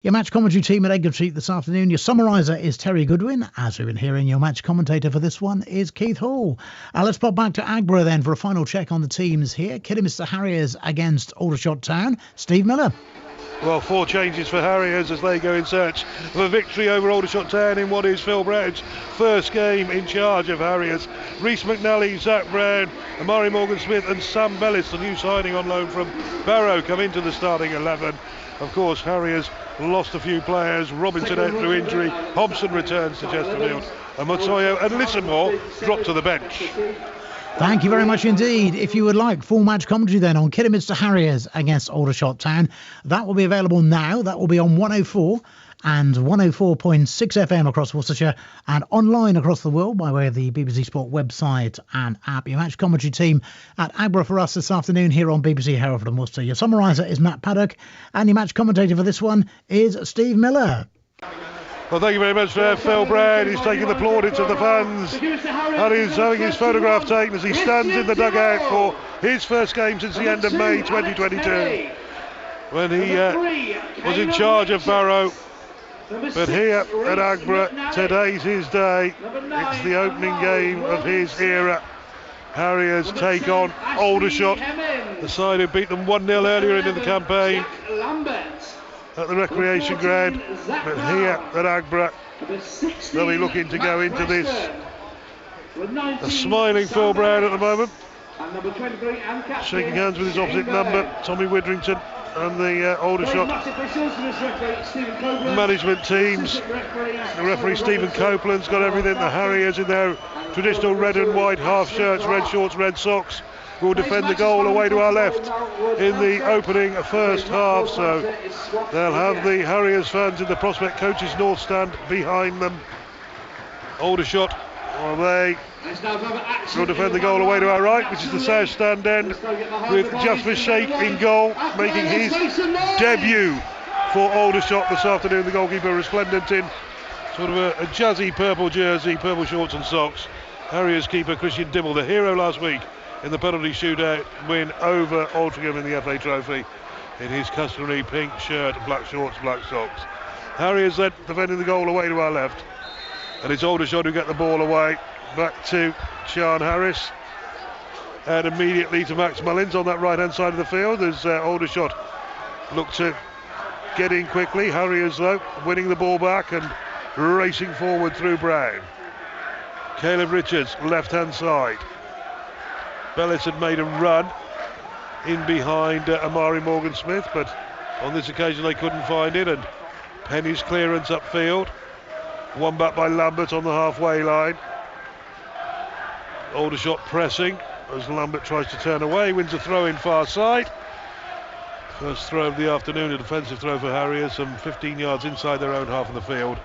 Your match commentary team at Egg Street this afternoon. Your summariser is Terry Goodwin. As we've been hearing, your match commentator for this one is Keith Hall. Let's pop back to Agborough then for a final check on the teams here. Kidderminster Harriers against Aldershot Town. Steve Miller. Well, 4 changes for Harriers as they go in search of a victory over Aldershot Town in what is Phil Brown's first game in charge of Harriers. Rhys McNally, Zach Brown, Amari Morgan-Smith and Sam Bellis, the new signing on loan from Barrow, come into the starting 11. Of course, Harriers lost a few players. Robinson out through injury. Hobson returns to Chesterfield. And Matsoyo and Lissamore dropped to the bench. Thank you very much indeed. If you would like full match commentary then on Kidderminster Harriers against Aldershot Town, that will be available now. That will be on 104 and 104.6 FM across Worcestershire and online across the world by way of the BBC Sport website and app. Your match commentary team at Agborough for us this afternoon here on BBC Hereford and Worcester. Your summariser is Matt Paddock and your match commentator for this one is Steve Miller. Well, thank you very much for Phil Brown. He's taking the plaudits of the fans and he's having his photograph taken as he stands in the dugout for his first game since the end of May 2022 when he was in charge of Barrow. But here at Agborough, today's his day. It's the opening game of his era. Harriers take on Aldershot, the side who beat them 1-0 earlier in the campaign at the recreation ground. But here at Agborough, they'll be looking to go into this. A smiling Phil Brown at the moment, shaking hands with his opposite number, Tommy Widrington, and the Aldershot management teams. The referee Stephen Copeland's got everything. The Harriers in their traditional red and white half shirts, red shorts, red socks, will defend the goal away to our left in the opening first half. So they'll have the Harriers fans in the Prospect Coaches North stand behind them. Aldershot, well, they will defend the goal away to our right, which is the south stand end, with Jasper Sheikh in goal, making his debut for Aldershot this afternoon. The goalkeeper resplendent in sort of a jazzy purple jersey, purple shorts and socks. Harriers keeper Christian Dibble, the hero last week in the penalty shootout win over Altrincham in the FA Trophy, in his customary pink shirt, black shorts, black socks. Harriers then defending the goal away to our left, and it's Aldershot who get the ball away. Back to Sian Harris and immediately to Max Mullins on that right hand side of the field as Aldershot look to get in quickly. Harriers though winning the ball back and racing forward through Brown. Caleb Richards left hand side. Bellis had made a run in behind Amari Morgan-Smith, but on this occasion they couldn't find it, and Penny's clearance upfield, won back by Lambert on the halfway line. Aldershot pressing as Lambert tries to turn away, wins a throw in far side. First throw of the afternoon, a defensive throw for Harriers, some 15 yards inside their own half of the field.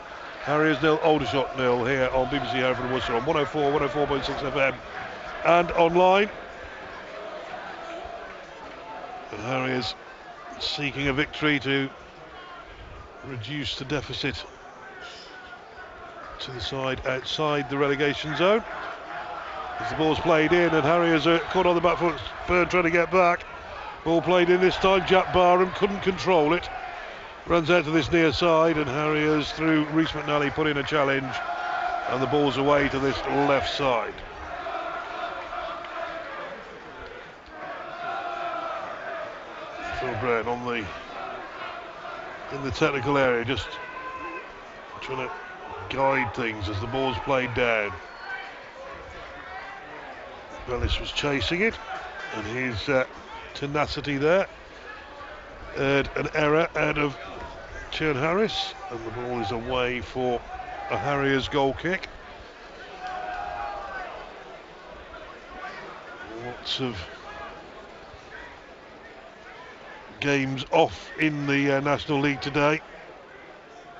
Harriers 0, Aldershot 0 here on BBC Hereford and Worcester on 104, 104.6 FM and online. And Harriers seeking a victory to reduce the deficit to the side outside the relegation zone. As the ball's played in and Harriers are caught on the back foot, Byrne trying to get back. Ball played in this time, Jack Barham couldn't control it. Runs out to this near side and Harriers through Rhys McNally put in a challenge and the ball's away to this left side. Phil Brown in the technical area, just trying to guide things as the ball's played down. Bellis was chasing it, and his tenacity there had an error out of Sian Harris, and the ball is away for a Harriers goal kick. Lots of games off in the National League today.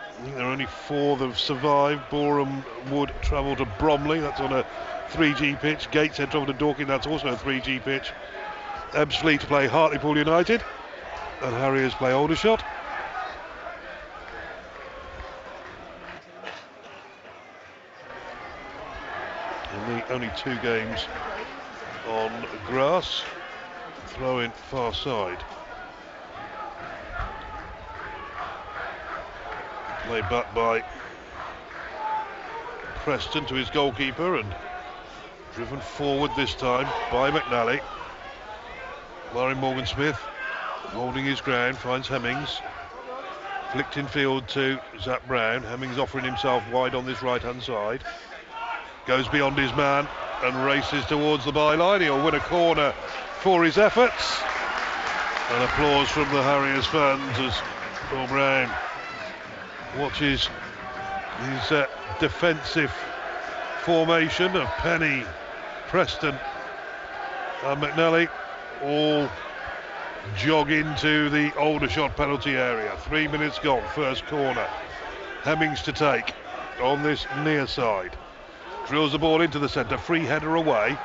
I think there are only 4 that have survived. Boreham Wood travel to Bromley, that's on a 3G pitch. Gateshead travel to Dorking, that's also a 3G pitch. Ebbsfleet play Hartlepool United, and Harriers play Aldershot. And the only 2 games on grass. Throw in far side. Laid back by Preston to his goalkeeper and driven forward this time by McNally. Lauren Morgan-Smith holding his ground, finds Hemmings. Flicked in field to Zach Brown. Hemmings offering himself wide on this right-hand side. Goes beyond his man and races towards the byline. He'll win a corner for his efforts. And applause from the Harriers fans as Paul Brown watches his defensive formation of Penny, Preston and McNally all jog into the Aldershot penalty area. 3 minutes gone, first corner. Hemmings to take on this near side. Drills the ball into the centre, free header away.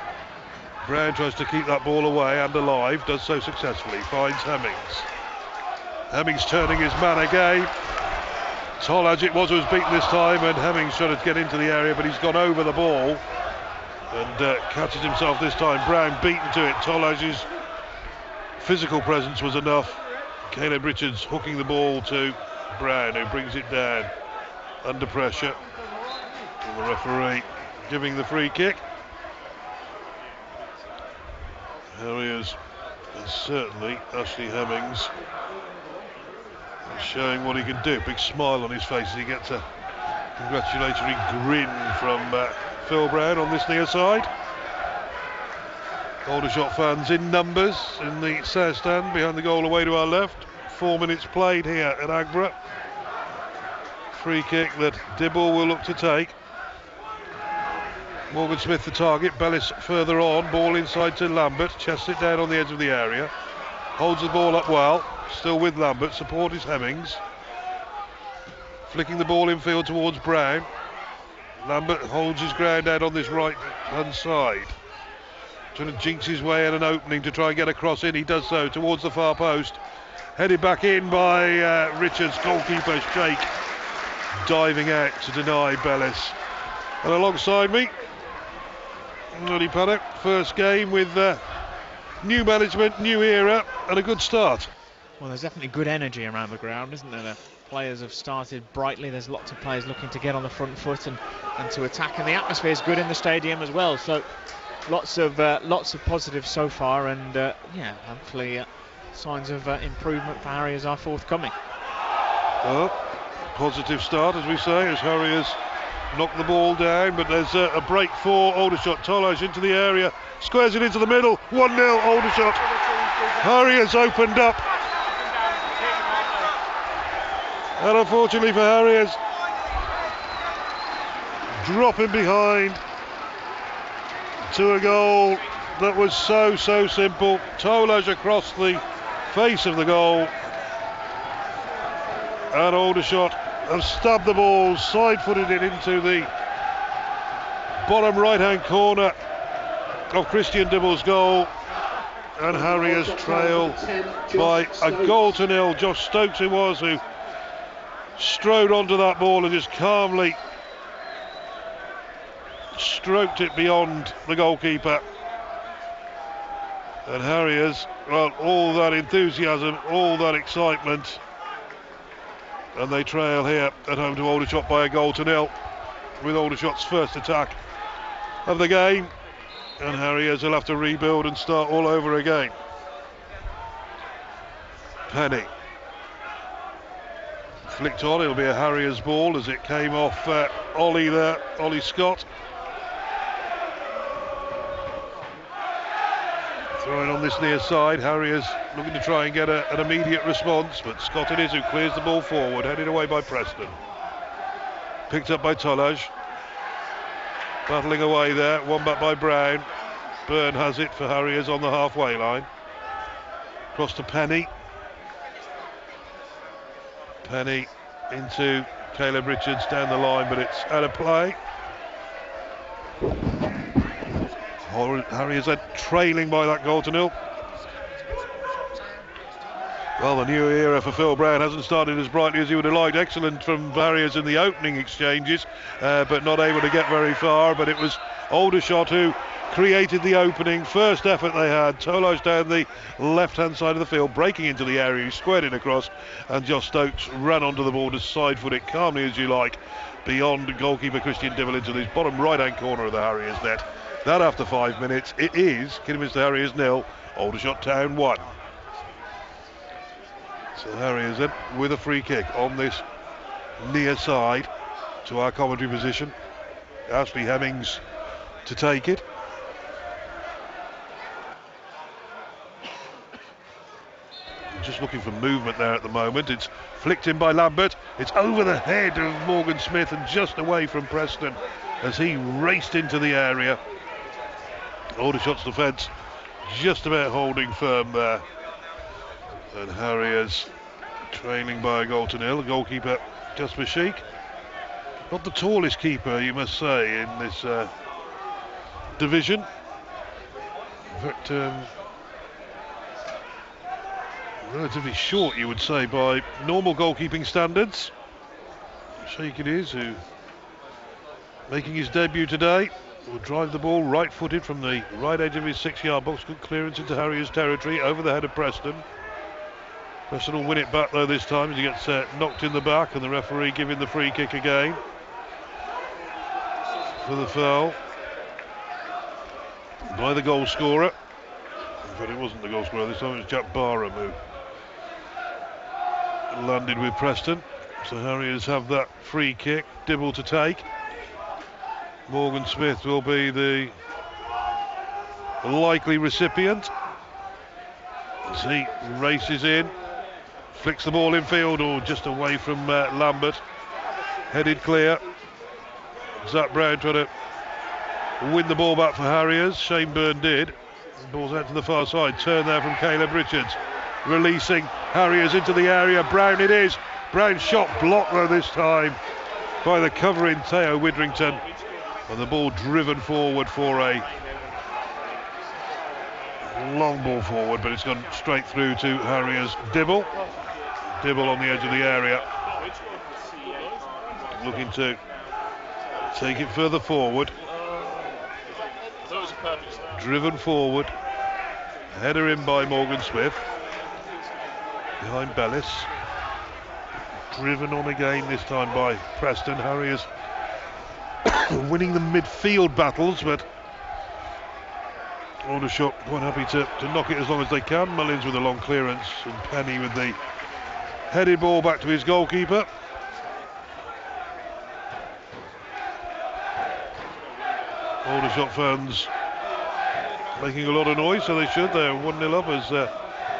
Brown tries to keep that ball away and alive, does so successfully, finds Hemmings. Hemmings turning his man again. Tolaj it was who was beaten this time, and Hemmings trying to get into the area, but he's gone over the ball and catches himself this time. Brown beaten to it. Tolaj's physical presence was enough. Caleb Richards hooking the ball to Brown, who brings it down under pressure. And the referee giving the free kick. Harriers, and certainly Ashley Hemmings, showing what he can do. Big smile on his face as he gets a congratulatory grin from Phil Brown on this near side. Aldershot fans in numbers in the south stand behind the goal away to our left. 4 minutes played here at Agborough. Free kick that Dibble will look to take. Morgan Smith the target, Bellis further on, ball inside to Lambert, chests it down on the edge of the area, holds the ball up well, still with Lambert, support is Hemmings. Flicking the ball infield towards Brown. Lambert holds his ground out on this right hand side. Trying to jinx his way in an opening to try and get a cross in, he does so towards the far post. Headed back in by Richards, goalkeeper Shake diving out to deny Bellis. And alongside me, Noddy Paddock, first game with new management, new era, and a good start. Well, there's definitely good energy around the ground, isn't there? The players have started brightly. There's lots of players looking to get on the front foot and to attack, and the atmosphere is good in the stadium as well. So lots of positives so far, and yeah, hopefully signs of improvement for Harriers are forthcoming. Well, positive start, as we say, as Harriers knock the ball down, but there's a break for Aldershot. Tolaj into the area, squares it into the middle. 1-0 Aldershot. Harriers opened up, and unfortunately for Harriers, dropping behind to a goal that was so simple. Tolaj across the face of the goal, and Aldershot have stabbed the ball, side-footed it into the bottom right-hand corner of Christian Dibble's goal, and Harriers trail by a 0-0. Josh Stokes it was who strode onto that ball and just calmly stroked it beyond the goalkeeper. And Harriers, well, all that enthusiasm, all that excitement, and they trail here at home to Aldershot by a 0-0 with Aldershot's first attack of the game, and Harriers will have to rebuild and start all over again. Penny flicked on, it'll be a Harriers ball as it came off Ollie there, Ollie Scott. Throwing on this near side, Harriers looking to try and get an immediate response, but Scott it is who clears the ball forward, headed away by Preston. Picked up by Tolaj. Battling away there, one back by Brown. Byrne has it for Harriers on the halfway line. Cross to Penny. Penny into Caleb Richards down the line, but it's out of play. Harriers are trailing by that 0-0. Well, the new era for Phil Brown hasn't started as brightly as he would have liked. Excellent from Harriers in the opening exchanges, but not able to get very far. But it was Aldershot who created the opening. First effort they had. Tolos down the left-hand side of the field, breaking into the area. He squared it across, and Josh Stokes ran onto the ball to side-foot it calmly as you like, beyond goalkeeper Christian Dibble into his bottom right-hand corner of the Harriers net. That after 5 minutes. It is Kidderminster Harriers 0, Aldershot Town 1. So Harriers then with a free kick on this near side to our commentary position. Ashley Hemmings to take it. Just looking for movement there at the moment. It's flicked in by Lambert. It's over the head of Morgan Smith and just away from Preston as he raced into the area. Aldershot's defence just about holding firm there. And Harriers trailing by a goal to nil. Goalkeeper Jasper Sheik. Not the tallest keeper, you must say, in this division. In fact, relatively short, you would say, by normal goalkeeping standards. Sheik it is, who making his debut today. Will drive the ball right-footed from the right edge of his 6-yard box. Good clearance into Harriers' territory over the head of Preston. Preston will win it back though this time as he gets knocked in the back, and the referee giving the free kick again for the foul by the goal scorer. But it wasn't the goal scorer this time, it was Jack Barham who landed with Preston. So Harriers have that free kick, Dibble to take. Morgan Smith will be the likely recipient as he races in, flicks the ball in field, or just away from Lambert, headed clear. Zach Brown trying to win the ball back for Harriers. Shane Byrne did. The ball's out to the far side, turn there from Caleb Richards, releasing Harriers into the area. Brown it is. Brown shot blocked though this time by the covering Theo Widrington, and the ball driven forward for a long ball forward, but it's gone straight through to Harriers' Dibble. Dibble on the edge of the area, looking to take it further forward. Driven forward, header in by Morgan Smith, behind Bellis. Driven on again, this time by Preston. Harriers winning the midfield battles, but Aldershot quite happy to knock it as long as they can. Mullins with a long clearance, and Penny with the headed ball back to his goalkeeper. Aldershot fans making a lot of noise, so they should. They're 1-0 up as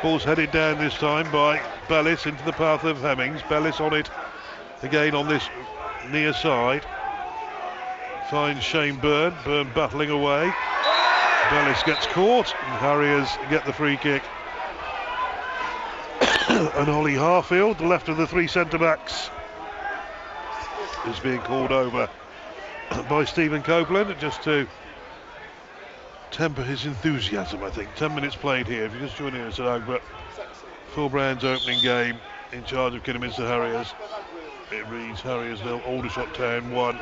ball's headed down this time by Bellis into the path of Hemmings. Bellis on it again on this near side. Finds Shane Byrne. Byrne battling away. Bellis gets caught, and Harriers get the free kick. And Ollie Harfield, the left of the three centre-backs, is being called over by Stephen Copeland, just to temper his enthusiasm, I think. 10 minutes played here. If you're just joining us at Agbert, Phil Brown's opening game in charge of Kidderminster Harriers. It reads Harriers 0, Aldershot Town 1.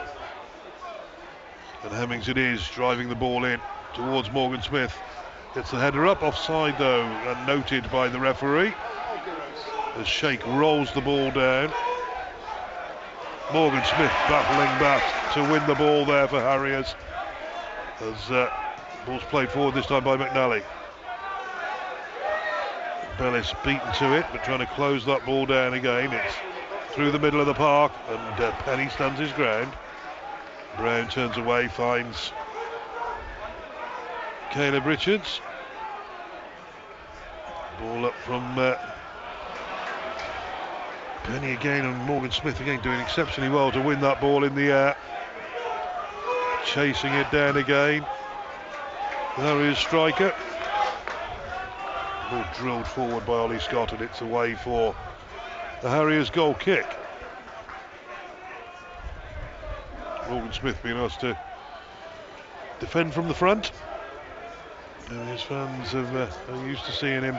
And Hemmings it is, driving the ball in towards Morgan Smith. Gets the header up, offside though, and noted by the referee. As Sheik rolls the ball down. Morgan Smith battling back to win the ball there for Harriers. As ball's played forward this time by McNally. Bellis beaten to it, but trying to close that ball down again. It's through the middle of the park, and Penny stands his ground. Brown turns away, finds Caleb Richards. Ball up from Penny again, and Morgan Smith again doing exceptionally well to win that ball in the air. Chasing it down again. There is striker. Ball drilled forward by Ollie Scott, and it's away for the Harriers goal kick. Morgan Smith being asked to defend from the front. And his fans are used to seeing him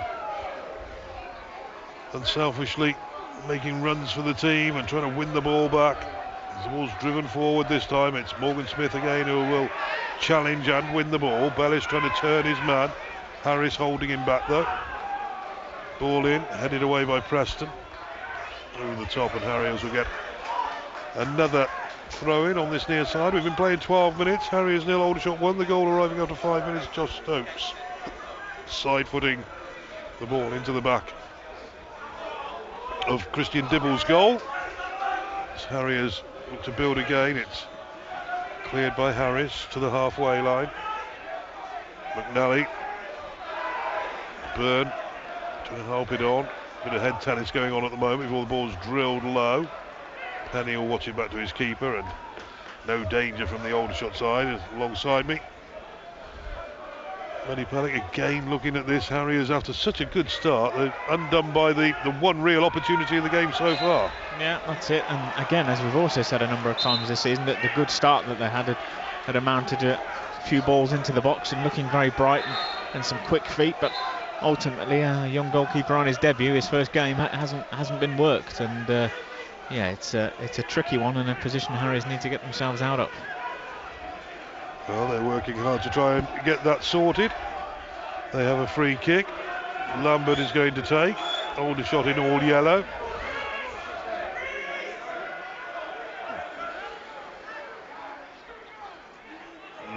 unselfishly making runs for the team and trying to win the ball back. As the ball's driven forward this time, it's Morgan Smith again who will challenge and win the ball. Bellis trying to turn his man. Harris holding him back though. Ball in, headed away by Preston. Over the top, and Harriers will get another throw in on this near side. We've been playing 12 minutes. Harriers 0, Aldershot 1. The goal arriving after 5 minutes. Josh Stokes side footing the ball into the back of Christian Dibble's goal. As Harriers look to build again, it's cleared by Harris to the halfway line. McNally, Byrne trying to help it on. Bit of head tennis going on at the moment before the ball's drilled low. Penny will watch it back to his keeper, and no danger from the Aldershot side alongside me. Benny Pellick again looking at this. Harriers after such a good start, they're undone by the one real opportunity in the game so far. Yeah, that's it. And again, as we've also said a number of times this season, that the good start that they had amounted to a few balls into the box and looking very bright and some quick feet, but ultimately a young goalkeeper on his debut, his first game, hasn't been worked, and yeah, it's a tricky one and a position Harriers need to get themselves out of. Well, they're working hard to try and get that sorted. They have a free kick. Lambert is going to take. Aldershot in all yellow.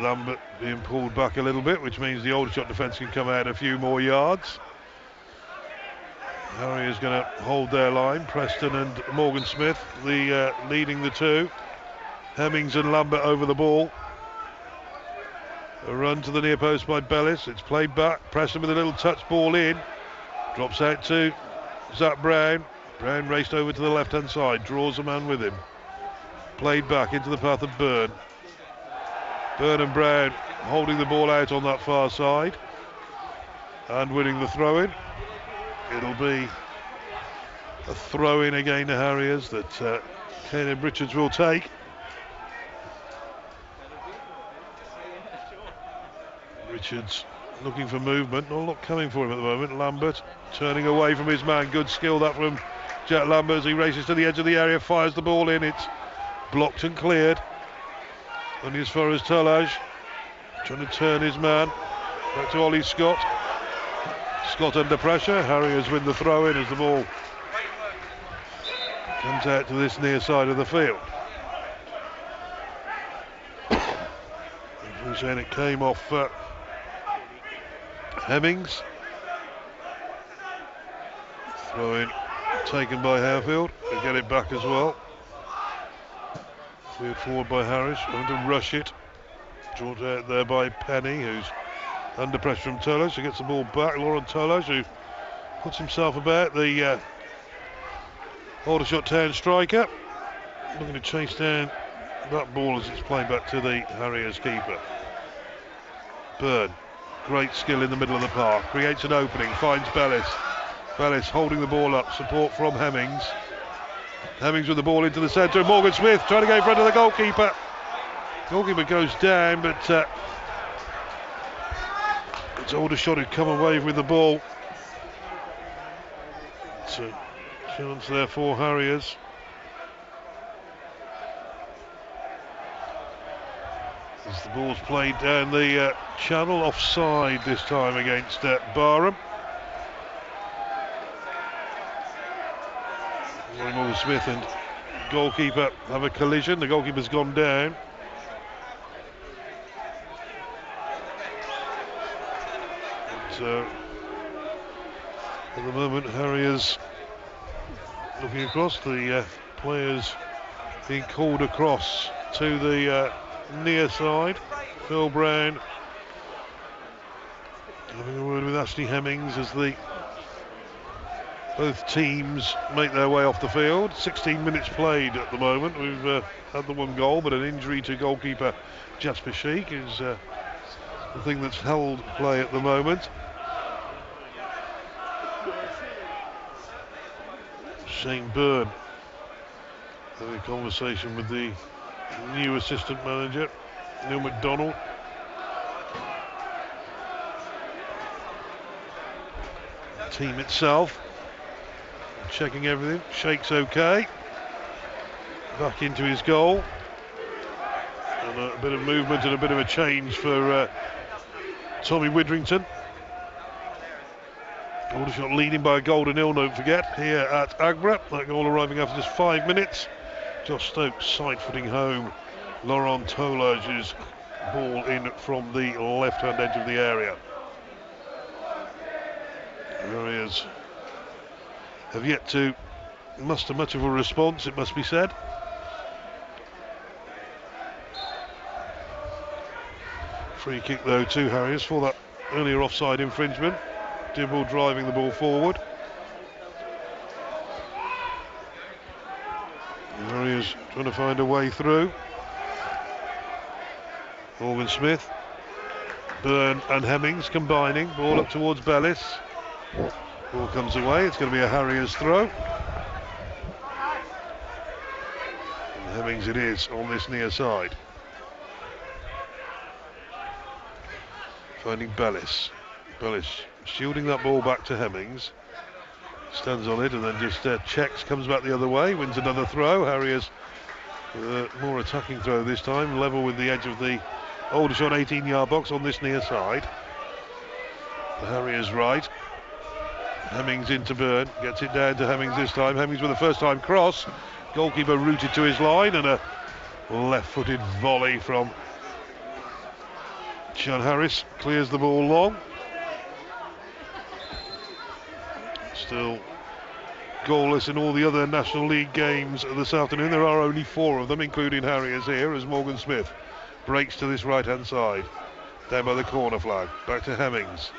Lambert being pulled back a little bit, which means the Aldershot defence can come out a few more yards. Harry is going to hold their line. Preston and Morgan Smith, leading the two. Hemmings and Lambert over the ball. A run to the near post by Bellis. It's played back. Preston with a little touch ball in. Drops out to Zach Brown. Brown raced over to the left-hand side. Draws a man with him. Played back into the path of Byrne. Byrne and Brown holding the ball out on that far side. And winning the throw-in. It'll be a throw-in again to Harriers that Caleb Richards will take. Richards looking for movement, not a lot coming for him at the moment. Lambert turning away from his man. Good skill that from Jack Lambert as he races to the edge of the area, fires the ball in. It's blocked and cleared. Only as far as Tolaj, trying to turn his man. Back to Ollie Scott. Scott under pressure. Harriers win the throw in as the ball comes out to this near side of the field. We're saying it came off Hemmings. Throw in taken by Harefield. They get it back as well. Cleared forward by Harris. Trying to rush it. Drawn out there by Penny, who's under pressure from Tolaj, who gets the ball back. Laurent Tolaj, who puts himself about the Aldershot Town striker. Looking to chase down that ball as it's played back to the Harriers keeper. Byrne, great skill in the middle of the park. Creates an opening, finds Bellis. Bellis holding the ball up, support from Hemmings. Hemmings with the ball into the centre. Morgan Smith trying to go in front of the goalkeeper. Goalkeeper goes down, but it's Aldershot who come away with the ball. It's a chance there for Harriers. As the ball's played down the channel, offside this time against Barham. Morgan Smith and goalkeeper have a collision. The goalkeeper's gone down. But, at the moment, Harriers looking across, the players being called across to the near side. Phil Brown having a word with Ashley Hemmings as both teams make their way off the field. 16 minutes played at the moment. We've had the one goal, but an injury to goalkeeper Jasper Sheik is the thing that's held play at the moment. Shane Byrne having a conversation with the new assistant manager, Neil McDonald. The team itself checking everything. Shake's okay. Back into his goal. And a bit of movement and a bit of a change for Tommy Widrington. Aldershot leading by a goal to nil, don't forget, here at Agbra. That goal arriving after just 5 minutes. Josh Stokes side-footing home Laurent Tolage's ball in from the left-hand edge of the area. Harriers have yet to muster much of a response, it must be said. Free kick though to Harriers for that earlier offside infringement. Dibble driving the ball forward. Harriers trying to find a way through. Morgan Smith, Byrne and Hemmings combining. Ball up towards Bellis. Ball comes away. It's going to be a Harriers throw. And Hemmings it is on this near side. Finding Bellis. Bellis shielding that ball back to Hemmings. Stands on it and then just checks, comes back the other way, wins another throw. Harriers more attacking throw this time, level with the edge of the Aldershot 18-yard box on this near side. The Harriers right. Hemmings into Byrne, gets it down to Hemmings this time. Hemmings with a first-time cross. Goalkeeper rooted to his line and a left-footed volley from Sean Harris. Clears the ball long. Still goalless in all the other National League games this afternoon. There are only 4 of them, including Harriers here, as Morgan Smith breaks to this right-hand side. Down by the corner flag. Back to Hemmings.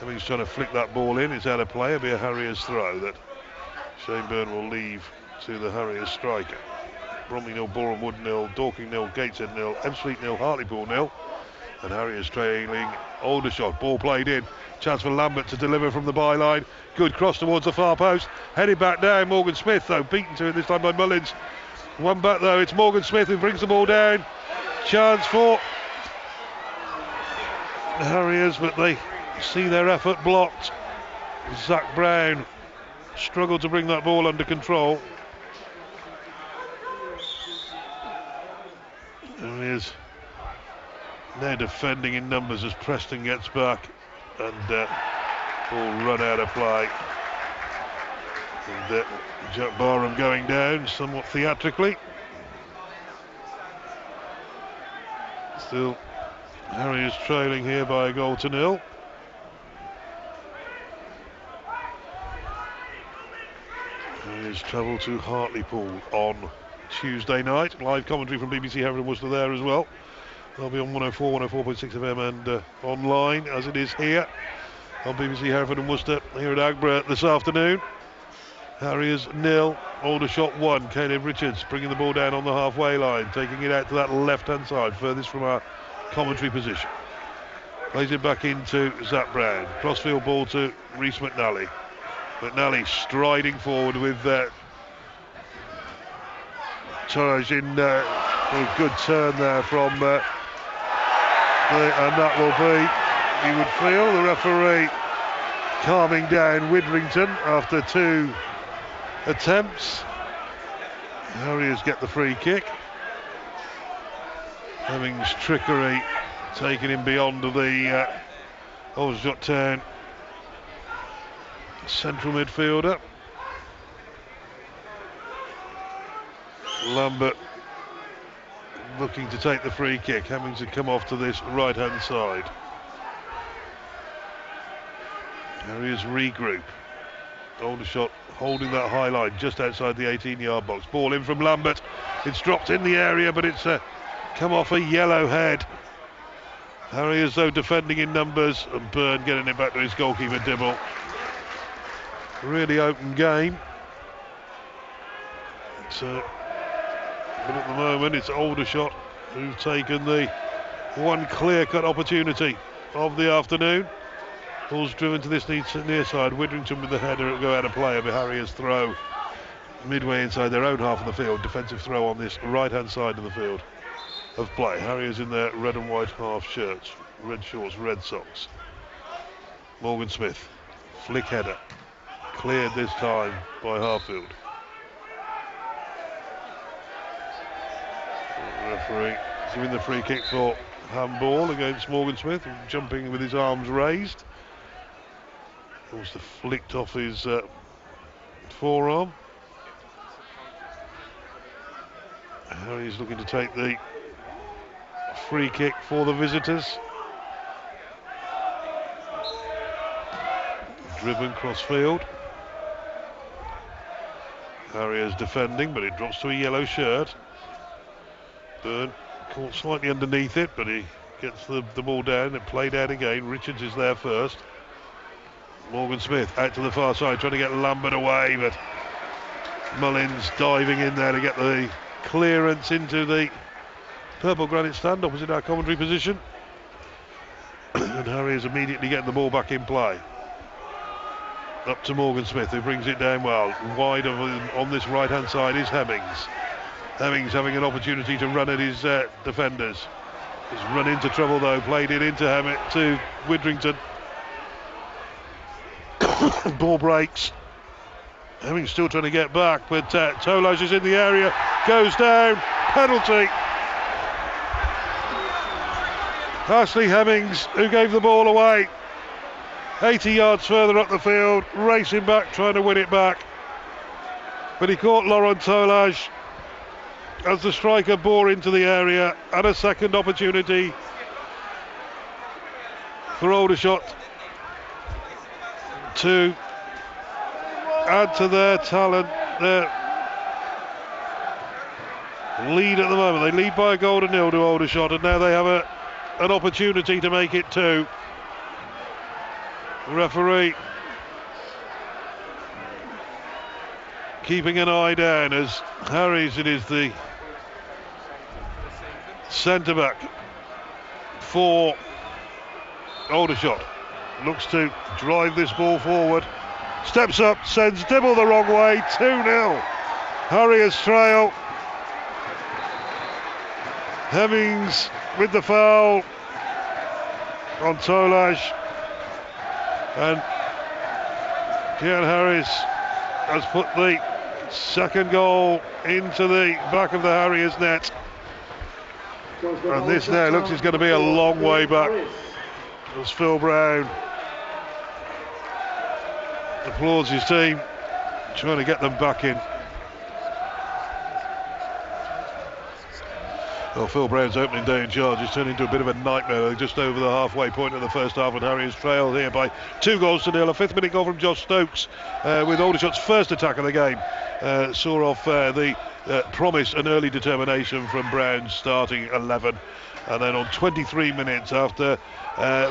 Hemmings trying to flick that ball in. It's out of play. It'll be a Harriers throw that Shane Byrne will leave to the Harriers striker. Bromley 0, Boreham Wood 0, Dorking 0, Gateshead 0, Ebbsfleet 0, Hartlepool 0. And Harriers trailing Aldershot. Ball played in. Chance for Lambert to deliver from the byline. Good cross towards the far post. Headed back down. Morgan Smith, though, beaten to it this time by Mullins. One back, though. It's Morgan Smith who brings the ball down. Chance for the Harriers, but they see their effort blocked. Zach Brown struggled to bring that ball under control. Harriers now defending in numbers as Preston gets back and ball run out of play. And Jack Barham going down somewhat theatrically. Still Harriers trailing here by a goal to nil. Harriers travel to Hartlepool on Tuesday night. Live commentary from BBC Hereford and Worcester there as well. They'll be on 104, 104.6 FM and online as it is here on BBC Hereford and Worcester here at Agbra this afternoon. Harriers 0, Aldershot 1. Caleb Richards bringing the ball down on the halfway line, taking it out to that left-hand side, furthest from our commentary position. Plays it back into Zach Brown. Crossfield ball to Rhys McNally. McNally striding forward with charge in a good turn there from and that will be, you would feel, the referee calming down Widrington after 2 attempts. Harriers get the free kick. Hemmings' trickery taking him beyond the Aldershot Town central midfielder. Lambert looking to take the free kick. Hemmings had come off to this right-hand side. Harriers regroup. Aldershot holding that high line just outside the 18-yard box. Ball in from Lambert. It's dropped in the area, but it's come off a yellow head. Harriers, though, defending in numbers, and Byrne getting it back to his goalkeeper, Dibble. Really open game. But at the moment, it's Aldershot who've taken the one clear-cut opportunity of the afternoon. Ball's driven to this near side. Widrington with the header. It'll go out of play. A Harriers throw midway inside their own half of the field. Defensive throw on this right-hand side of the field of play. Harriers in their red and white half shirts. Red shorts, red socks. Morgan Smith. Flick header. cleared this time by Harfield. The referee giving the free kick for handball against Morgan Smith, jumping with his arms raised. Almost flicked off his forearm. Harry's looking to take the free kick for the visitors. Driven cross field. Harriers defending, but it drops to a yellow shirt. Byrne caught slightly underneath it, but he gets the ball down and played out again. Richards is there first. Morgan Smith out to the far side, trying to get Lambert away, but Mullins diving in there to get the clearance into the purple granite stand opposite our commentary position. And Harry is immediately getting the ball back in play. Up to Morgan Smith, who brings it down well. Wide on this right hand side is Hemmings. Hemmings having an opportunity to run at his defenders. He's run into trouble though, played it into to Widrington. Ball breaks. Hemmings still trying to get back, but Tolaj is in the area, goes down, penalty. Ashley Hemmings, who gave the ball away, 80 yards further up the field, racing back, trying to win it back. But he caught Laurent Tolaj as the striker bore into the area, and a second opportunity for Aldershot to add to their talent, their lead at the moment. They lead by a goal to nil to Aldershot, and now they have an opportunity to make it 2. The referee keeping an eye down as Harriers, it is the centre back for Aldershot, looks to drive this ball forward, steps up, sends Dibble the wrong way, 2-0. Harriers trail. Hemmings with the foul on Tolaj, and Kian Harris has put the second goal into the back of the Harriers net, and this now looks it's going to be a long way back as Phil Brown applauds his team, trying to get them back in. Well, Phil Brown's opening day in charge has turned into a bit of a nightmare. just over the halfway point of the first half, and Harriers trail here by 2-0. A 5th minute goal from Josh Stokes with Aldershot's first attack of the game. Saw off the promise and early determination from Brown's starting 11. And then on 23 minutes after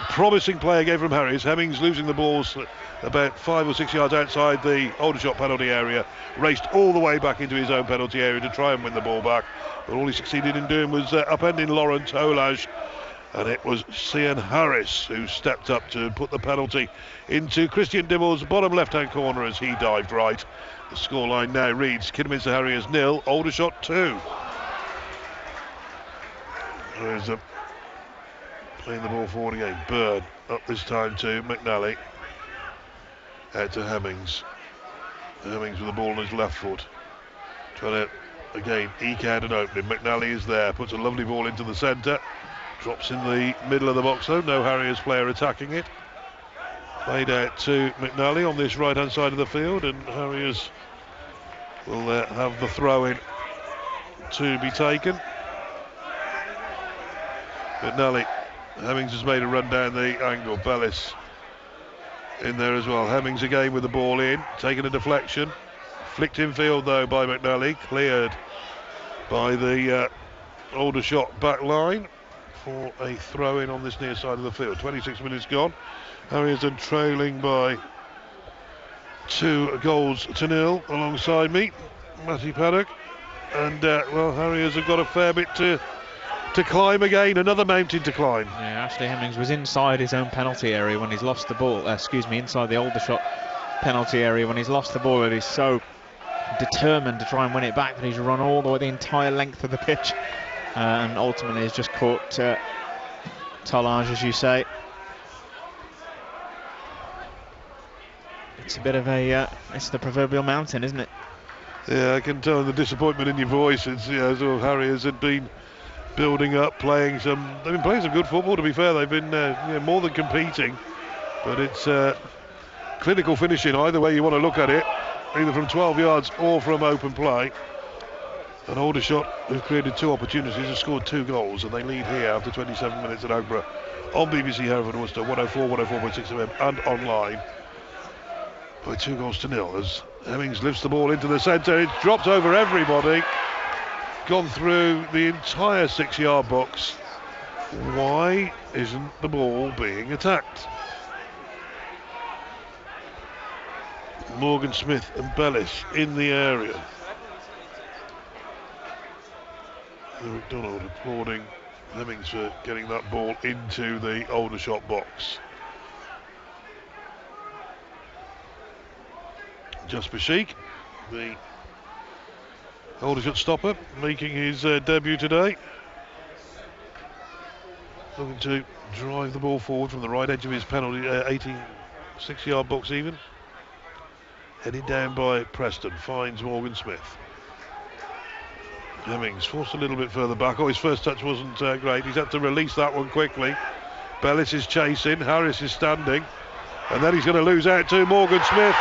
promising play again from Harriers, Hemmings losing the balls about 5 or 6 yards outside the Aldershot penalty area, raced all the way back into his own penalty area to try and win the ball back, but all he succeeded in doing was upending Laurent Tolaj, and it was Cian Harris who stepped up to put the penalty into Christian Dibble's bottom left hand corner as he dived right. The scoreline now reads Kidderminster Harriers 0, Aldershot 2. There's playing the ball forward again. Byrne up this time to McNally. Out to Hemmings. Hemmings with the ball on his left foot. Trying to, again, eke out an opening. McNally is there. Puts a lovely ball into the centre. Drops in the middle of the box though. No Harriers player attacking it. Played out to McNally on this right hand side of the field, and Harriers will have the throw in to be taken. McNally. Hemmings has made a run down the angle. Bellis in there as well. Hemmings again with the ball in, taking a deflection. Flicked in field though by McNally. Cleared by the Aldershot back line for a throw in on this near side of the field. 26 minutes gone. Harriers are trailing by 2-0 alongside me, Matty Paddock. And well, Harriers have got a fair bit to climb again, another mountain to climb. Yeah, Ashley Hemmings was inside his own penalty area when he's lost the ball, inside the Aldershot penalty area when he's lost the ball, and he's so determined to try and win it back that he's run all the way the entire length of the pitch, and ultimately has just caught Tolaj, as you say. It's a bit of a, it's the proverbial mountain, isn't it? Yeah, I can tell the disappointment in your voice. It's, sort of Harriers had been building up, they've been playing some good football, to be fair. They've been more than competing, but it's clinical finishing either way you want to look at it, either from 12 yards or from open play. And Aldershot, who've created 2 opportunities, have scored 2 goals, and they lead here after 27 minutes at Oakborough on BBC Hereford Worcester 104, 104.6 FM and online by 2-0 as Hemmings lifts the ball into the centre. It's dropped over everybody, gone through the entire 6-yard box. Why isn't the ball being attacked? Morgan Smith and Bellis in the area. McDonald applauding Hemmings for getting that ball into the Aldershot box. Jasper Sheik, the Aldershot stopper, making his debut today. Looking to drive the ball forward from the right edge of his penalty, 86-yard box even. Headed down by Preston, finds Morgan Smith. Hemmings forced a little bit further back. His first touch wasn't great. He's had to release that one quickly. Bellis is chasing, Harris is standing, and then he's going to lose out to Morgan Smith,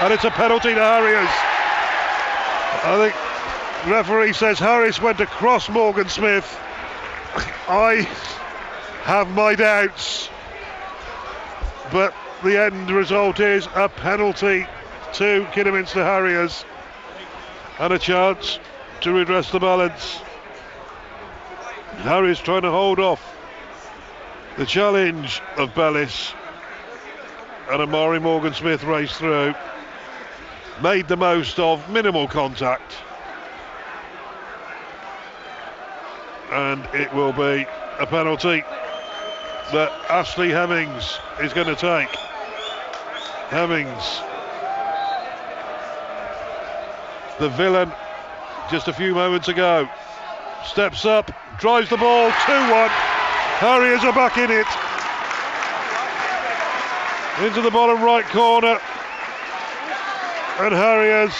and it's a penalty to Harriers. I think the referee says Harris went across Morgan Smith. I have my doubts, but the end result is a penalty to Kidderminster Harriers and a chance to redress the balance. Harriers trying to hold off the challenge of Bellis, and Amari Morgan Smith raced through, made the most of minimal contact, and it will be a penalty that Ashley Hemmings is going to take. Hemmings, the villain just a few moments ago, steps up, drives the ball, 2-1. Harriers are back in it. Into the bottom right corner. And Harriers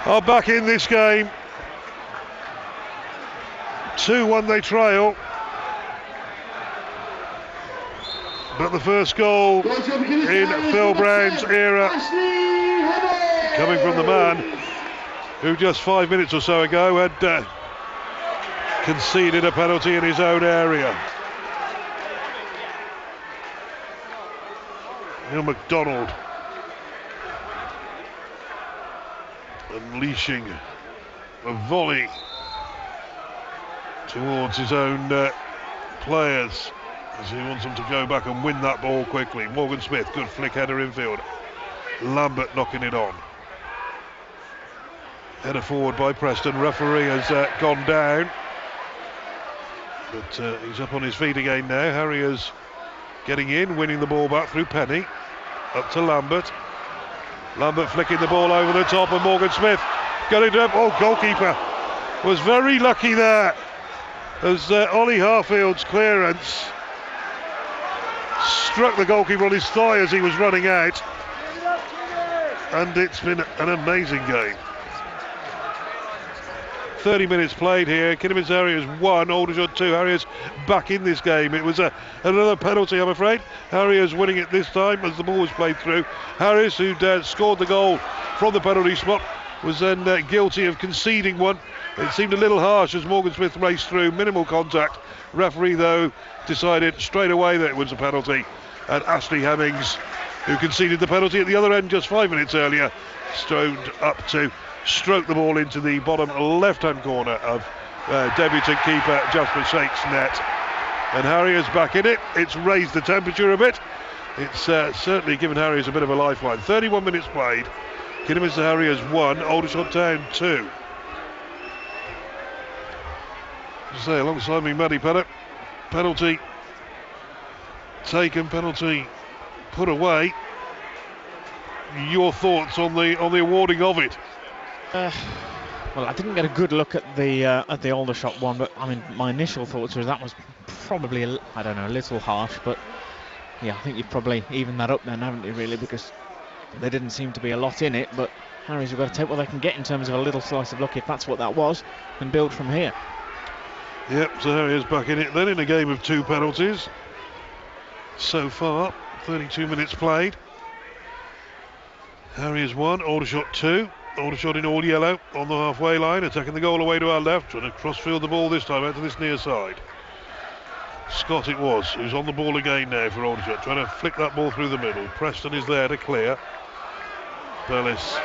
are back in this game. 2-1 they trail. But the first goal in Phil Brown's era, coming from the man who just 5 minutes or so ago had conceded a penalty in his own area. Neil MacDonald unleashing a volley towards his own players as he wants them to go back and win that ball quickly. Morgan Smith, good flick header infield. Lambert knocking it on. Header forward by Preston. Referee has gone down, but he's up on his feet again now. Harriers getting in, winning the ball back through Penny. Up to Lambert. Lambert flicking the ball over the top, and Morgan Smith got it up. Oh, goalkeeper was very lucky there as Ollie Harfield's clearance struck the goalkeeper on his thigh as he was running out. And it's been an amazing game. 30 minutes played here. Kidderminster Harriers 1, Aldershot 2. Harriers back in this game. It was another penalty, I'm afraid. Harriers winning it this time as the ball was played through. Harris, who scored the goal from the penalty spot, was then guilty of conceding one. It seemed a little harsh as Morgan Smith raced through. Minimal contact. Referee, though, decided straight away that it was a penalty. And Ashley Hemmings, who conceded the penalty at the other end just 5 minutes earlier, strode up to stroke the ball into the bottom left-hand corner of debutant keeper Jasper Sheik's net. And Harriers back in it. It's raised the temperature a bit. It's certainly given Harriers a bit of a lifeline. 31 minutes played. Kidderminster Harriers 1, Aldershot Town 2. Say alongside me, Matty Pettit. Penalty taken, penalty put away. Your thoughts on the awarding of it? Well, I didn't get a good look at the Aldershot one, but I mean, my initial thoughts was that was probably a little harsh, but Yeah, I think you've probably evened that up then, haven't you, really, because there didn't seem to be a lot in it, but Harriers have got to take what they can get in terms of a little slice of luck, if that's what that was, and build from here. Yep, so Harriers back in it then in a game of 2 penalties. So far, 32 minutes played. Harriers 1, Aldershot 2. Aldershot in all yellow on the halfway line, attacking the goal away to our left, trying to cross-field the ball this time out to this near side. Scott it was, who's on the ball again now for Aldershot, trying to flick that ball through the middle. Preston is there to clear. Bellis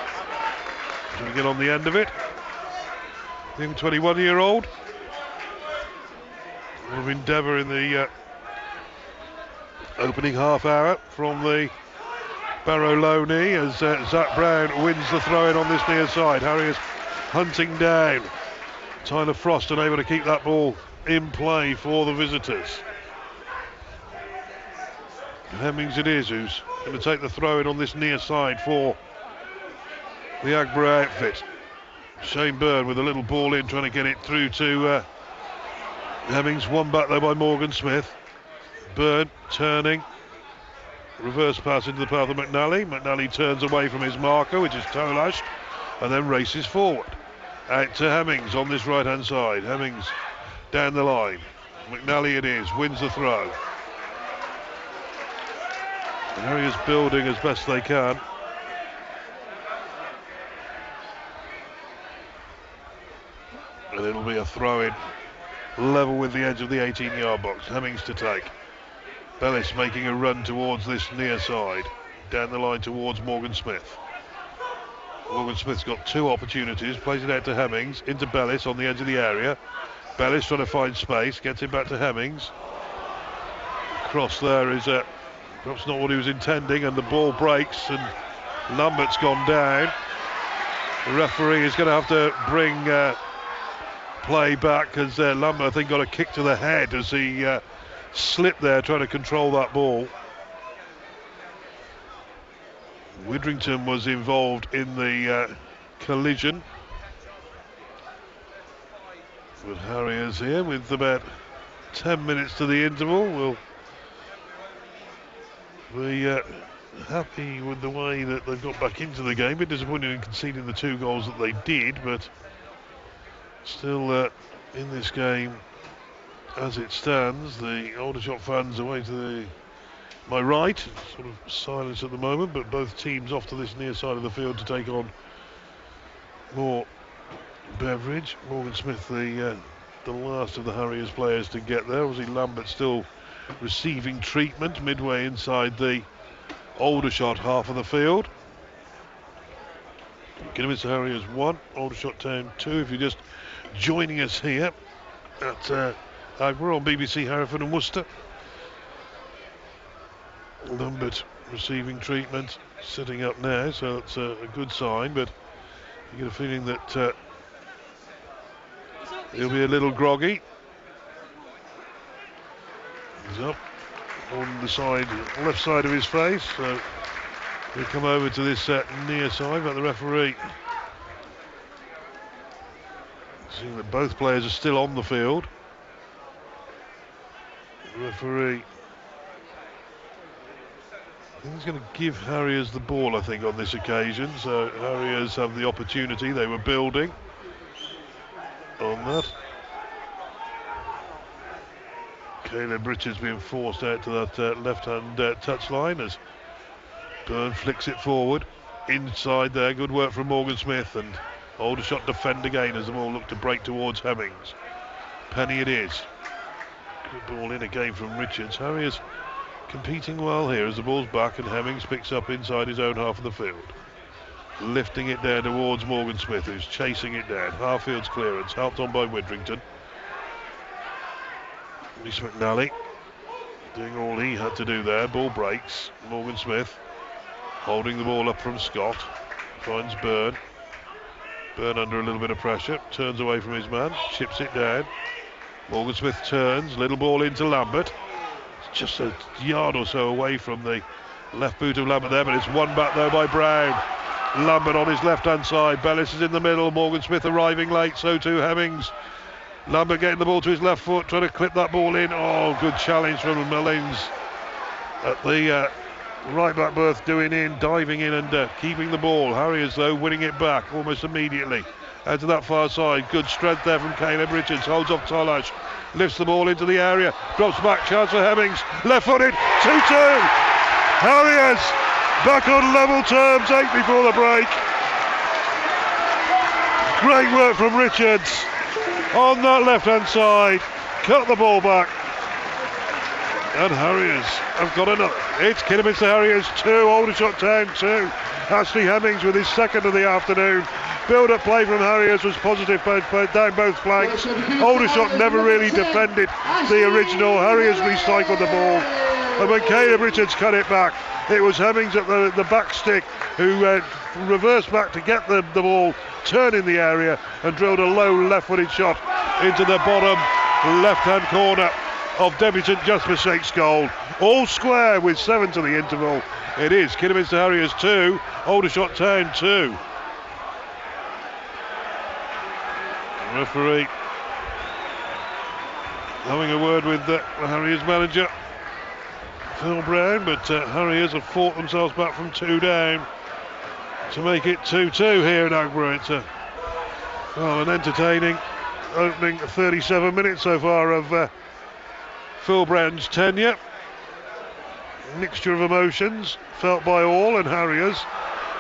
trying to get on the end of it. The 21-year-old. A lot of endeavour in the opening half hour from the Barrow low knee as Zach Brown wins the throw-in on this near side. Harriers hunting down Tyler Frost, unable to keep that ball in play for the visitors. Hemmings it is who's going to take the throw-in on this near side for the Agborough outfit. Shane Byrne with a little ball in, trying to get it through to Hemmings. Won back though by Morgan Smith. Byrne turning, reverse pass into the path of McNally. McNally turns away from his marker, which is Tolash, and then races forward. Out to Hemmings on this right-hand side. Hemmings down the line. McNally it is, wins the throw. The Harriers building as best they can. And it'll be a throw-in level with the edge of the 18-yard box. Hemmings to take. Bellis making a run towards this near side. Down the line towards Morgan Smith. Morgan Smith's got 2 opportunities. Plays it out to Hemmings. Into Bellis on the edge of the area. Bellis trying to find space. Gets it back to Hemmings. Cross there is perhaps not what he was intending, and the ball breaks and Lambert's gone down. The referee is going to have to bring play back because Lambert, I think, got a kick to the head as he slipped there trying to control that ball. Widrington was involved in the collision. But Harriers here with about 10 minutes to the interval will be happy with the way that they've got back into the game. A bit disappointed in conceding the 2 goals that they did, but still in this game as it stands. The Aldershot fans away to my right, sort of silence at the moment, but both teams off to this near side of the field to take on more beverage. Morgan Smith, the last of the Harriers players to get there. Obviously Lambert still receiving treatment midway inside the Aldershot half of the field. Kidderminster Harriers 1, Aldershot Town 2. If you're just joining us here at we're on BBC Hereford and Worcester. Lambert receiving treatment, sitting up now, so that's a good sign, but you get a feeling that he'll be a little groggy. He's up on the side, left side of his face, so we come over to this near side, but the referee seeing that both players are still on the field. The referee, I think he's going to give Harriers the ball, I think, on this occasion, so Harriers have the opportunity. They were building on that. Caleb Richards being forced out to that left-hand touchline as Byrne flicks it forward. Inside there, good work from Morgan Smith, and Aldershot defend again as the ball look to break towards Hemmings. Penny it is. Good ball in again from Richards. Harriers competing well here as the ball's back and Hemmings picks up inside his own half of the field. Lifting it down towards Morgan Smith, who's chasing it down. Half-field's clearance, helped on by Widrington. Reece McNally doing all he had to do there. Ball breaks. Morgan Smith holding the ball up from Scott. Finds Byrne. Byrne under a little bit of pressure. Turns away from his man. Chips it down. Morgan Smith turns. Little ball into Lambert. It's just a yard or so away from the left boot of Lambert there, but it's won back though by Brown. Lambert on his left-hand side. Bellis is in the middle. Morgan Smith arriving late. So too Hemmings. Lambert getting the ball to his left foot, trying to clip that ball in. Oh, good challenge from Mullins. at the right back berth, diving in and keeping the ball. Harriers though winning it back almost immediately. Out to that far side, good strength there from Caleb Richards, holds off Tolash, lifts the ball into the area, drops back, chance for Hemmings, left footed, 2-2. Harriers back on level terms, 8 before the break. Great work from Richards on that left hand side, cut the ball back, and Harriers have got another. It's Kidderminster Harriers 2, Aldershot Town 2. Ashley Hemmings with his second of the afternoon. Build-up play from Harriers was positive down both flanks. Aldershot never really defended the original. Harriers recycled the ball, and when Caleb Richards cut it back, it was Hemmings at the back stick who reversed back to get the ball, turned in the area and drilled a low left-footed shot into the bottom left-hand corner of debutant Jasper Shake's goal. All square with 7 to the interval. It is Kidderminster Harriers 2, Aldershot Town 2. Referee having a word with the Harriers manager Phil Brown, but Harriers have fought themselves back from 2 down to make it 2-2 here in Agborough. It's an entertaining opening 37 minutes so far of Phil Brown's tenure. Mixture of emotions felt by all, and Harriers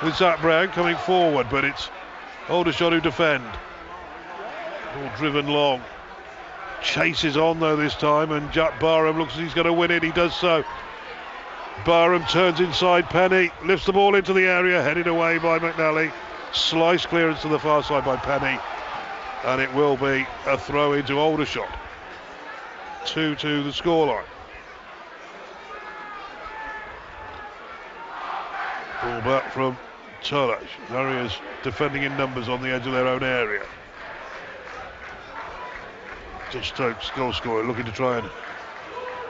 with Zach Brown coming forward, but it's Aldershot who defend. Ball driven long. Chases on though this time, and Jack Barham looks as he's going to win it. He does so. Barham turns inside Penny, lifts the ball into the area, headed away by McNally. Slice clearance to the far side by Penny, and it will be a throw into Aldershot. 2-2 the scoreline. Ball back from Tolash. Harriers defending in numbers on the edge of their own area. Just Stokes, goal scorer, looking to try and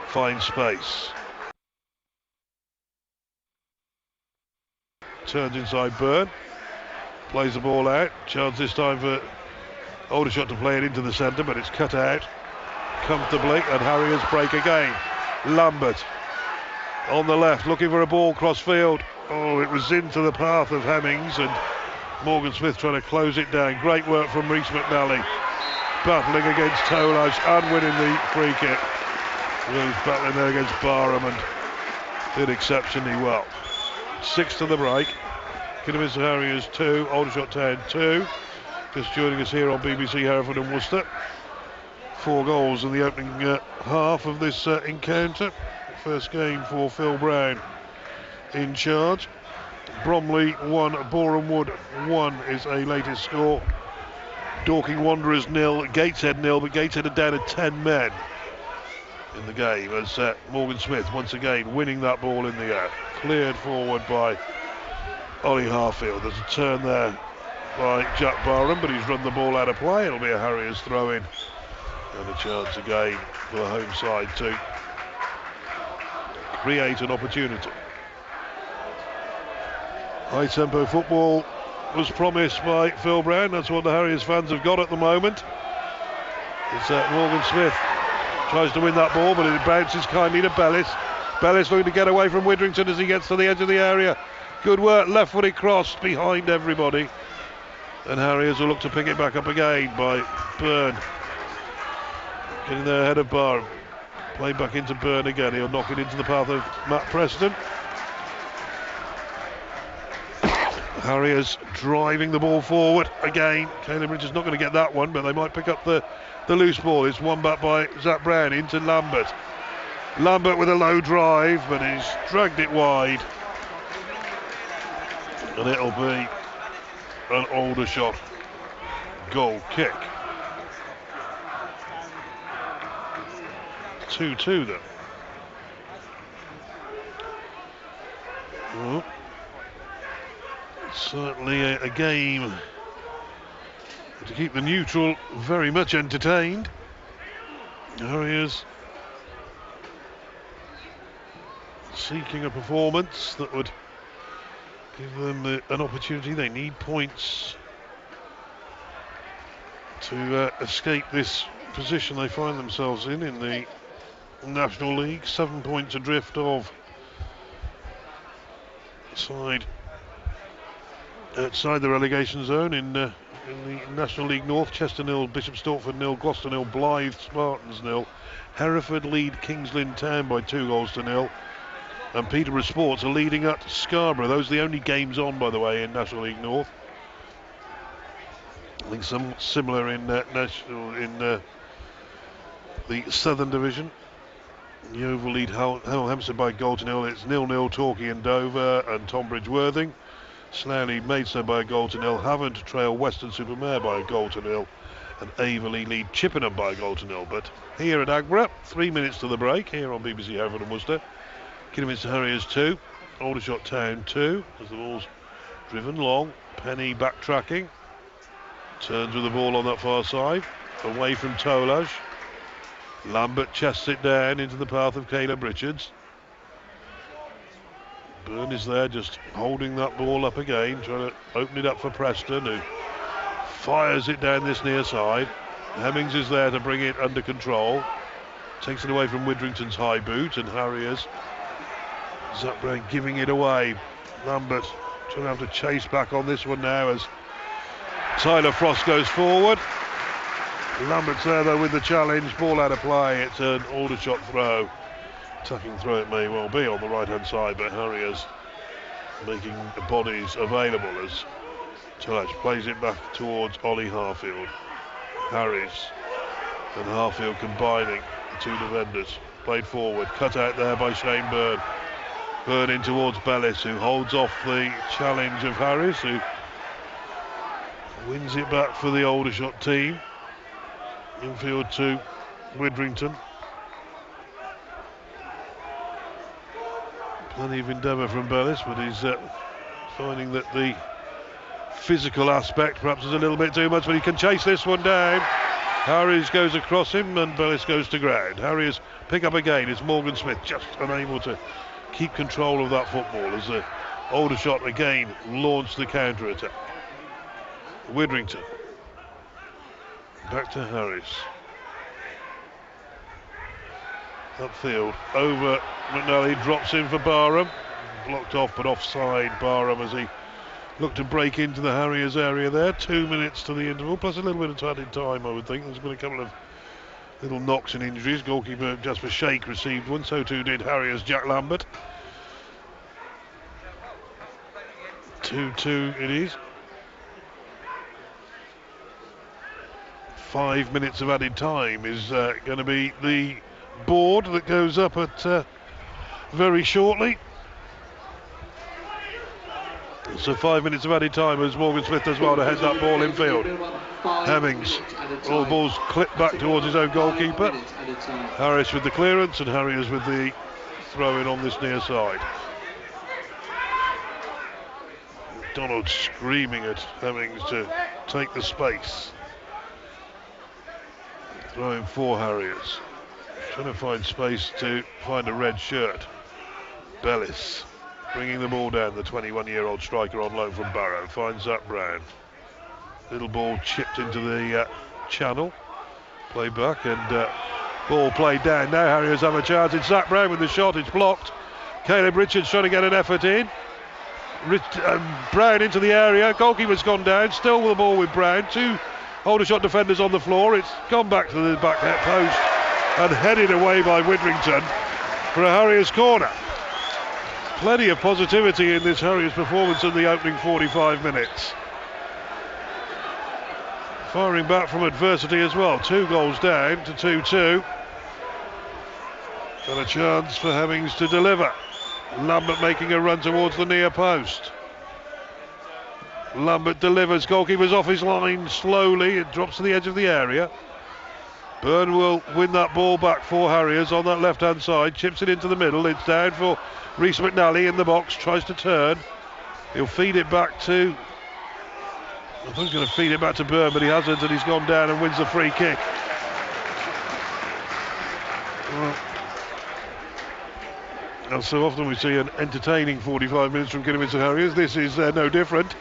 find space. Turns inside Byrne. Plays the ball out. Chance this time for Aldershot to play it into the centre, but it's cut out comfortably, and Harriers break again. Lambert on the left, looking for a ball cross field. Oh, it was into the path of Hemmings, and Morgan Smith trying to close it down. Great work from Reece McNally, battling against Tolash and winning the free kick. He was battling there against Barham and did exceptionally well. 6 to the break. Kidderminster Harriers 2, Aldershot Town 2. Just joining us here on BBC Hereford and Worcester. 4 goals in the opening half of this encounter. First game for Phil Brown in charge. Bromley 1, Boreham Wood 1 is a latest score. Dorking Wanderers 0, Gateshead 0, but Gateshead are down to 10 men in the game as Morgan Smith once again winning that ball in the air. Cleared forward by Ollie Harfield. There's a turn there by Jack Barham, but he's run the ball out of play. It'll be a Harriers throw in, and a chance again for the home side to create an opportunity. High tempo football was promised by Phil Brown. That's what the Harriers fans have got at the moment. It's Morgan Smith tries to win that ball, but it bounces kindly to Bellis. Bellis looking to get away from Widrington as he gets to the edge of the area. Good work, left-footed cross behind everybody, and Harriers will look to pick it back up again by Byrne. Getting there ahead of Barham. Played back into Byrne again. He'll knock it into the path of Matt Preston. Harriers driving the ball forward again. Caleb Richards not going to get that one, but they might pick up the loose ball. It's won back by Zach Brown into Lambert. Lambert with a low drive, but he's dragged it wide. And it'll be an Aldershot goal kick. 2-2 then. Well, certainly a game to keep the neutral very much entertained. Harriers seeking a performance that would give them an opportunity. They need points to escape this position they find themselves in the National League. 7 points adrift of side outside the relegation zone in the National League North. Chester 0, Bishop Stortford 0, Gloucester 0, Blythe Spartans 0. Hereford lead Kings Lynn Town by 2-0. And Peterborough Sports are leading at Scarborough. Those are the only games on, by the way, in National League North. I think somewhat similar in the Southern Division. Yeovil lead Hemel Hempstead by 1-0. It's 0-0 Torquay and Dover and Tonbridge Worthing. Slough lead Maidstone by 1-0. Havant trail Weston-super-Mare by 1-0. And Averley lead Chippenham by 1-0. But here at Agborough, 3 minutes to the break here on BBC Hereford and Worcester. Kidderminster Harriers 2, Aldershot Town 2, as the ball's driven long. Penny backtracking, turns with the ball on that far side, away from Tolaj. Lambert chests it down into the path of Caleb Richards. Byrne is there just holding that ball up again, trying to open it up for Preston, who fires it down this near side. Hemmings is there to bring it under control. Takes it away from Widrington's high boot, and Harriers. Zach Brown giving it away. Lambert trying to have to chase back on this one now as Tyler Frost goes forward. Lambert's there though with the challenge. Ball out of play. It's an Aldershot throw. Tucking through it may well be on the right hand side, but Harriers making the bodies available as Tolaj plays it back towards Ollie Harfield. Harries and Harfield combining the two defenders. Played forward, cut out there by Shane Byrne. Byrne in towards Bellis, who holds off the challenge of Harris, who wins it back for the Aldershot team. Infield to Widrington. Plenty of endeavour from Bellis, but he's finding that the physical aspect perhaps is a little bit too much, but he can chase this one down. Harries goes across him and Bellis goes to ground. Harries pick up again. It's Morgan Smith just unable to keep control of that football as the Aldershot again launched the counter-attack. Widrington. Back to Harris. Upfield over McNally, drops in for Barham. Blocked off but offside Barham as he looked to break into the Harriers area there. 2 minutes to the interval, plus a little bit of added time, I would think. There's been a couple of little knocks and injuries. Goalkeeper Jasper Shake received one, so too did Harriers' Jack Lambert. 2-2 it is. 5 minutes of added time is going to be the board that goes up at very shortly. So 5 minutes of added time as Morgan Smith does well to head that ball in field. Hemmings, all balls clipped back towards his own goalkeeper. Harris with the clearance and Harriers with the throw in on this near side. Donald screaming at Hemmings to take the space. Throwing for Harriers. Trying to find space to find a red shirt. Bellis bringing the ball down, the 21-year-old striker on loan from Barrow. Finds Zach Brown. Little ball chipped into the channel. Play back and ball played down. Now Harriers have a chance. It's Zach Brown with the shot. It's blocked. Caleb Richards trying to get an effort in. Brown into the area. Goalkeeper's gone down. Still with the ball with Brown. Two Aldershot defenders on the floor. It's gone back to the back net post and headed away by Widrington for a Harriers corner. Plenty of positivity in this Harriers performance in the opening 45 minutes. Firing back from adversity as well. 2 goals down to 2-2. And a chance for Hemmings to deliver. Lambert making a run towards the near post. Lambert delivers, goalkeeper's off his line slowly, it drops to the edge of the area. Byrne will win that ball back for Harriers on that left hand side, chips it into the middle, it's down for Rhys McNally in the box, tries to turn. He'll feed it back to, I think he's going to feed it back to Byrne, but he hasn't, and he's gone down and wins the free kick. Well, and so often we see an entertaining 45 minutes from Kidderminster Harriers. This is no different.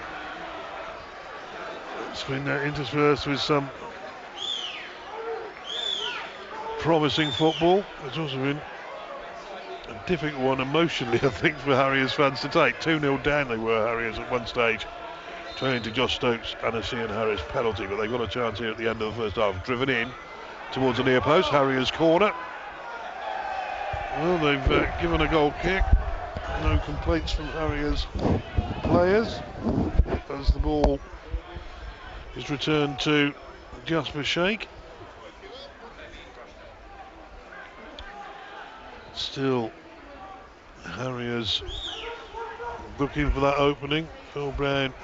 It's been interspersed with some promising football. It's also been A difficult one emotionally, I think, for Harriers fans to take. 2-0 down they were, Harriers, at one stage, turning to Josh Stokes and a Cian Harris penalty, but they got a chance here at the end of the first half. Driven in towards the near post, Harriers corner. Well, they've given a goal kick. No complaints from Harriers players as the ball is returned to Jasper Sheikh. Still Harriers looking for that opening. Phil Brown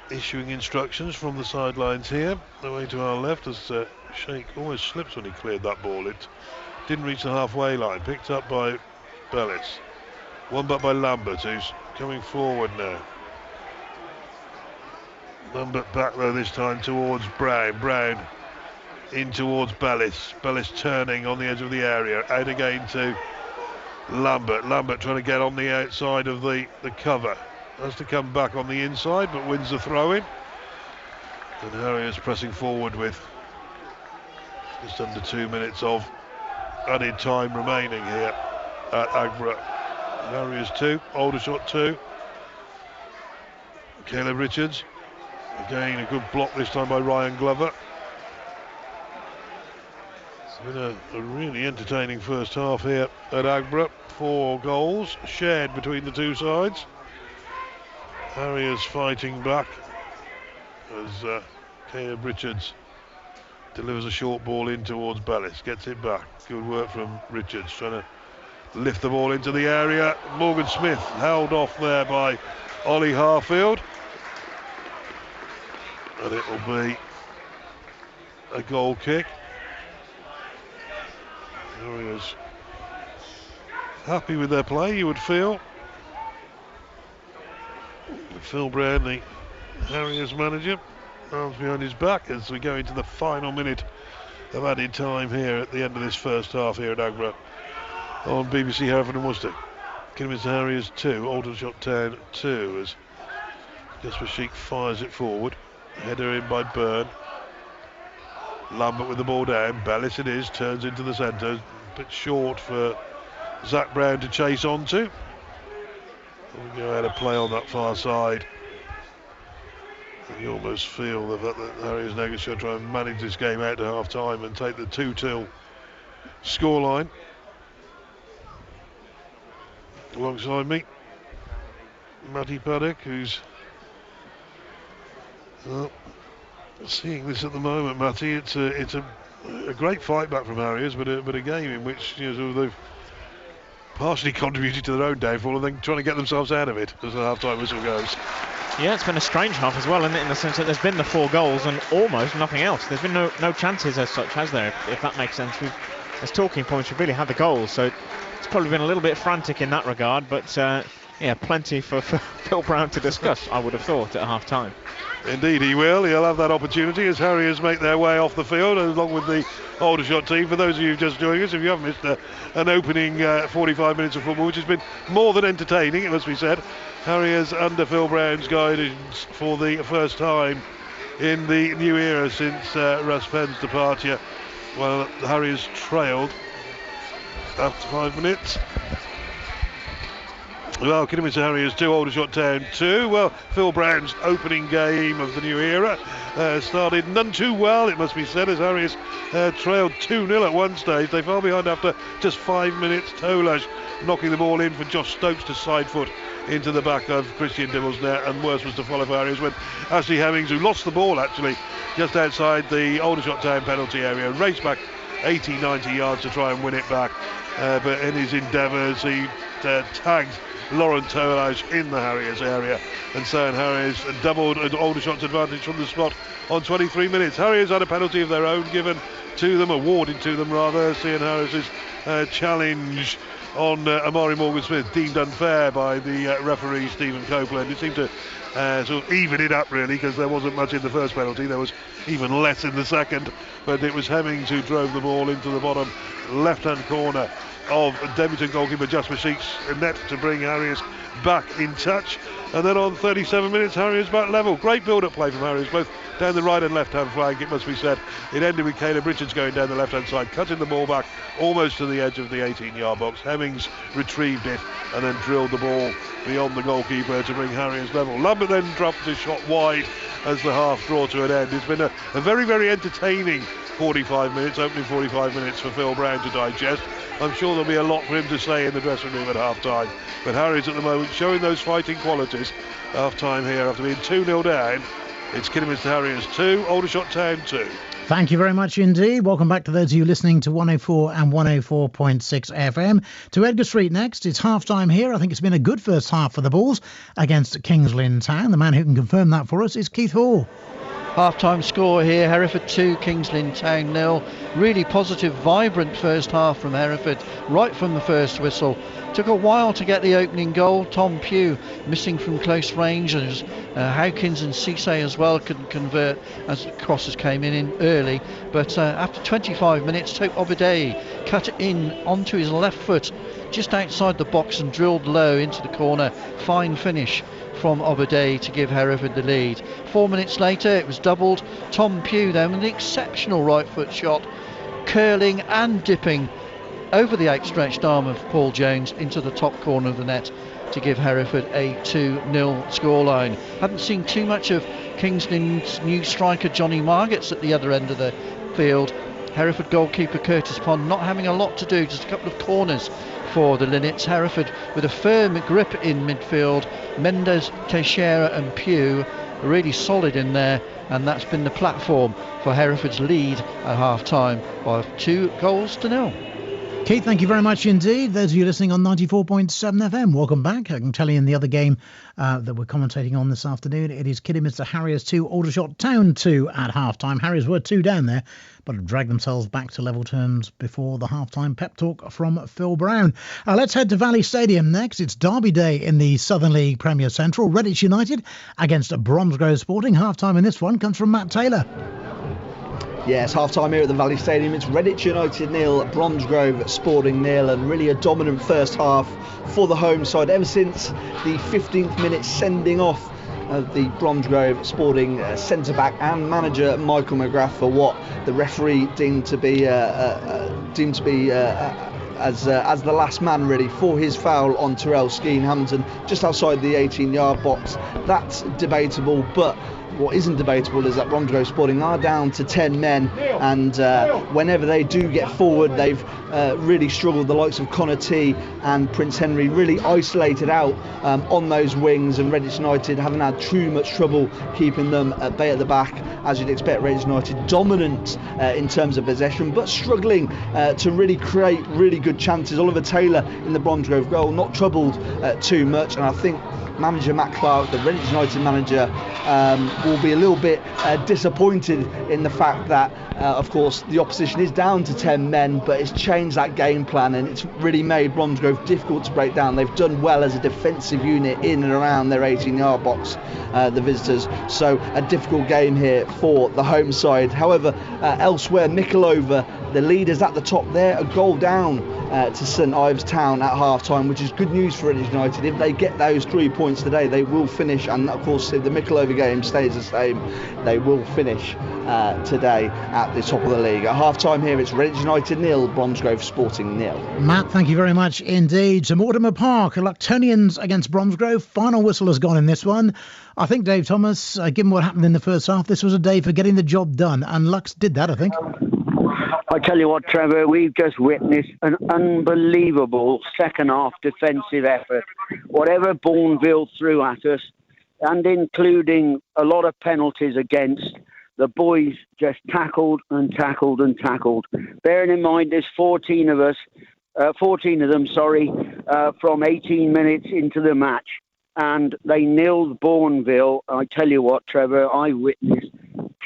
issuing instructions from the sidelines here. Away to our left as Sheikh almost slips when he cleared that ball. It didn't reach the halfway line. Picked up by Bellis. Won back by Lambert, who's coming forward now. Lambert back though this time towards Brown. Brown in towards Bellis. Bellis turning on the edge of the area. Out again to Lambert. Lambert trying to get on the outside of the cover. Has to come back on the inside, but wins the throw-in. And Harriers pressing forward with just under 2 minutes of added time remaining here at Agborough. Harriers 2, Aldershot 2. Caleb Richards. Again, a good block this time by Ryan Glover. It's been a really entertaining first half here at Agborough. 4 goals shared between the two sides. Harriers fighting back as Caleb Richards delivers a short ball in towards Bellis. Gets it back. Good work from Richards, trying to lift the ball into the area. Morgan Smith held off there by Ollie Harfield. And it will be a goal kick. Harriers happy with their play, you would feel. Phil Brown, the Harriers manager, arms behind his back as we go into the final minute of added time here at the end of this first half here at Agborough on BBC Hereford and Worcester. Kidderminster Harriers 2, Aldershot Town 2 as Jasper Sheikh fires it forward. Header in by Byrne. Lambert with the ball down. Bellis it is, turns into the centre. A bit short for Zach Brown to chase onto. We go out of play on that far side. You almost feel the fact that Harriers now should try and manage this game out to half time and take the 2-2 scoreline. Alongside me, Matty Paddock, who's seeing this at the moment. Matty, it's a great fight back from Harriers, but a game in which they've partially contributed to their own downfall and then trying to get themselves out of it as the half-time whistle goes. Yeah, it's been a strange half as well, isn't it, in the sense that there's been the 4 goals and almost nothing else. There's been no chances as such, has there, if that makes sense. As talking points, we've really had the goals, so it's probably been a little bit frantic in that regard, but yeah, plenty for Phil Brown to discuss, I would have thought, at half-time. Indeed he will. He'll have that opportunity as Harriers make their way off the field along with the Aldershot team. For those of you just joining us, if you haven't missed an opening 45 minutes of football, which has been more than entertaining, it must be said. Harriers under Phil Brown's guidance for the first time in the new era since Russ Penn's departure. Well, the Harriers trailed after 5 minutes. Well, Kidderminster Harriers 2, Aldershot Town 2. Well, Phil Brown's opening game of the new era started none too well, it must be said, as Harriers trailed 2-0 at one stage. They fell behind after just 5 minutes. Tolash knocking the ball in for Josh Stokes to side foot into the back of Christian Dibble's net, and worse was to follow for Harriers when Ashley Hemmings, who lost the ball actually just outside the Aldershot Town penalty area, raced back 80-90 yards to try and win it back, but in his endeavours he tagged Laurent Tolash in the Harriers area, and so Harriers doubled Aldershot's advantage from the spot on 23 minutes. Harriers had a penalty of their own given to them, awarded to them rather. Cian Harris's challenge on Amari Morgan-Smith deemed unfair by the referee Stephen Copeland. It seemed to sort of even it up really, because there wasn't much in the first penalty, there was even less in the second, but it was Hemmings who drove the ball into the bottom left-hand corner of debutant goalkeeper Jasper Sheik's net to bring Harriers back in touch. And then on 37 minutes, Harriers back level. Great build-up play from Harriers, both down the right and left-hand flank, it must be said. It ended with Caleb Richards going down the left-hand side, cutting the ball back almost to the edge of the 18-yard box. Hemmings retrieved it and then drilled the ball beyond the goalkeeper to bring Harriers level. Lambert then dropped his shot wide as the half draw to an end. It's been a very, very entertaining 45 minutes, opening 45 minutes for Phil Brown to digest. I'm sure there'll be a lot for him to say in the dressing room at half-time. But Harriers at the moment showing those fighting qualities. Half-time here after being 2-0 down. It's Kidderminster Harriers 2, Aldershot Town 2. Thank you very much indeed. Welcome back to those of you listening to 104 and 104.6 FM. To Edgar Street next. It's half-time here. I think it's been a good first half for the Bulls against Kings Lynn Town. The man who can confirm that for us is Keith Hall. Half-time score here, Hereford 2, Kings Lynn Town 0. Really positive, vibrant first half from Hereford, right from the first whistle. Took a while to get the opening goal. Tom Pugh missing from close range, and Howkins and Cisse as well couldn't convert as crosses came in early. But after 25 minutes, Tope Obadei cut in onto his left foot just outside the box and drilled low into the corner. Fine finish from Obadei to give Hereford the lead. 4 minutes later it was doubled. Tom Pugh then with an exceptional right foot shot, curling and dipping over the outstretched arm of Paul Jones into the top corner of the net to give Hereford a 2-0 scoreline. Hadn't seen too much of Kings Lynn's new striker Johnny Margetts at the other end of the field. Hereford goalkeeper Curtis Pond not having a lot to do, just a couple of corners for the Linnets. Hereford with a firm grip in midfield. Mendes, Teixeira and Pugh really solid in there, and that's been the platform for Hereford's lead at half-time by 2-0. Keith, thank you very much indeed. Those of you listening on 94.7 FM, welcome back. I can tell you in the other game that we're commentating on this afternoon, it is Kidderminster Harriers 2, Aldershot Town 2 at half-time. Harriers were 2 down there, but have dragged themselves back to level terms before the half-time pep talk from Phil Brown. Let's head to Valley Stadium next. It's Derby Day in the Southern League Premier Central. Redditch United against Bromsgrove Sporting. Half-time in this one comes from Matt Taylor. Yes, half-time here at the Valley Stadium. It's Redditch United 0, Bromsgrove Sporting 0, and really a dominant first half for the home side ever since the 15th minute sending off of the Bromsgrove Sporting centre-back and manager Michael McGrath for what the referee deemed to be as the last man really for his foul on Terrell Skeen-Hamilton just outside the 18-yard box. That's debatable, but what isn't debatable is that Bromsgrove Sporting are down to 10 men, and whenever they do get forward, they've really struggled. The likes of Connor T and Prince Henry really isolated out on those wings, and Redditch United haven't had too much trouble keeping them at bay at the back, as you'd expect. Redditch United dominant in terms of possession, but struggling to really create really good chances. Oliver Taylor in the Bromsgrove goal not troubled too much, and I think manager Matt Clark, the Redditch United manager, will be a little bit disappointed in the fact that of course the opposition is down to 10 men, but it's changed that game plan and it's really made Bromsgrove difficult to break down. They've done well as a defensive unit in and around their 18-yard box, the visitors, so a difficult game here for the home side. However, elsewhere, Mickleover, the leaders at the top there, a goal down to St Ives Town at half-time, which is good news for Redditch United. If they get those 3 points today, they will finish, and of course if the Mickleover game stays the same, they will finish today at the top of the league. At half-time here, it's Redditch United 0, Bromsgrove Sporting 0. Matt, thank you very much indeed. To Mortimer Park, Luctonians against Bromsgrove. Final whistle has gone in this one. I think, Dave Thomas, given what happened in the first half, this was a day for getting the job done, and Lux did that, I think. I tell you what, Trevor, we've just witnessed an unbelievable second-half defensive effort. Whatever Bourneville threw at us, and including a lot of penalties against, the boys just tackled and tackled and tackled. Bearing in mind there's 14 of them, from 18 minutes into the match, and they nilled Bourneville. I tell you what, Trevor, I witnessed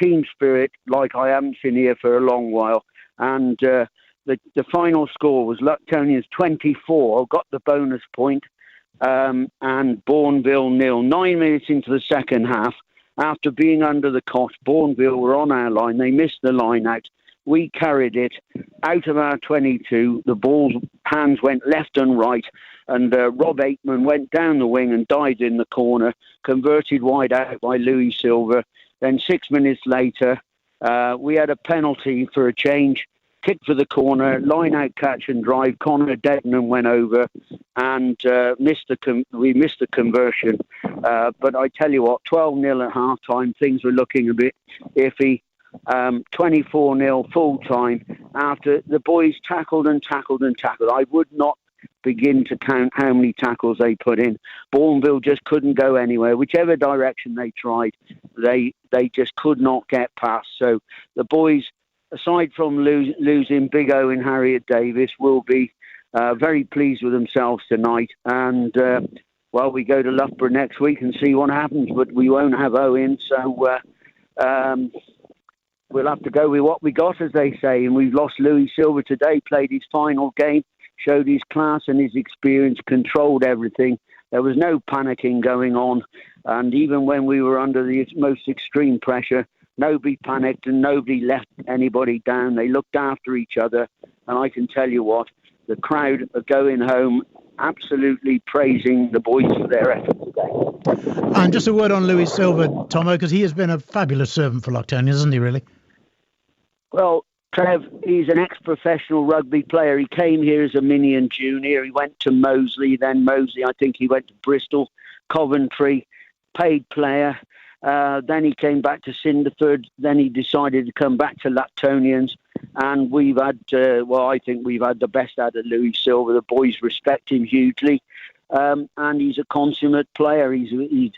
team spirit like I haven't seen here for a long while. And the final score was Luctonians 24, got the bonus point, and Bourneville 0. 9 minutes into the second half, after being under the cosh, Bourneville were on our line. They missed the line out. We carried it out of our 22. The ball's hands went left and right. And Rob Aikman went down the wing and dived in the corner, converted wide out by Louis Silver. Then 6 minutes later, we had a penalty for a change. Kick for the corner, line out, catch and drive. Connor Deadman went over and we missed the conversion. But I tell you what, 12-0 at half-time, things were looking a bit iffy. 24-0 full-time after the boys tackled and tackled and tackled. I would not begin to count how many tackles they put in. Bourneville just couldn't go anywhere. Whichever direction they tried, they just could not get past. So the boys, aside from losing Big O and Harriet Davis, will be very pleased with themselves tonight. And, we go to Loughborough next week and see what happens. But we won't have Owen, so we'll have to go with what we got, as they say. And we've lost Louis Silver today, played his final game, showed his class and his experience, controlled everything. There was no panicking going on. And even when we were under the most extreme pressure, nobody panicked and nobody left anybody down. They looked after each other. And I can tell you what, the crowd are going home absolutely praising the boys for their effort today. And just a word on Louis Silver, Tomo, because he has been a fabulous servant for Loughborough, isn't he, really? Well, Trev, he's an ex-professional rugby player. He came here as a mini and junior. He went to Moseley, I think he went to Bristol, Coventry, paid player. Then he came back to Cinderford. Then he decided to come back to Lactonians. And we've had, I think we've had the best out of Louis Silver. The boys respect him hugely. And he's a consummate player. He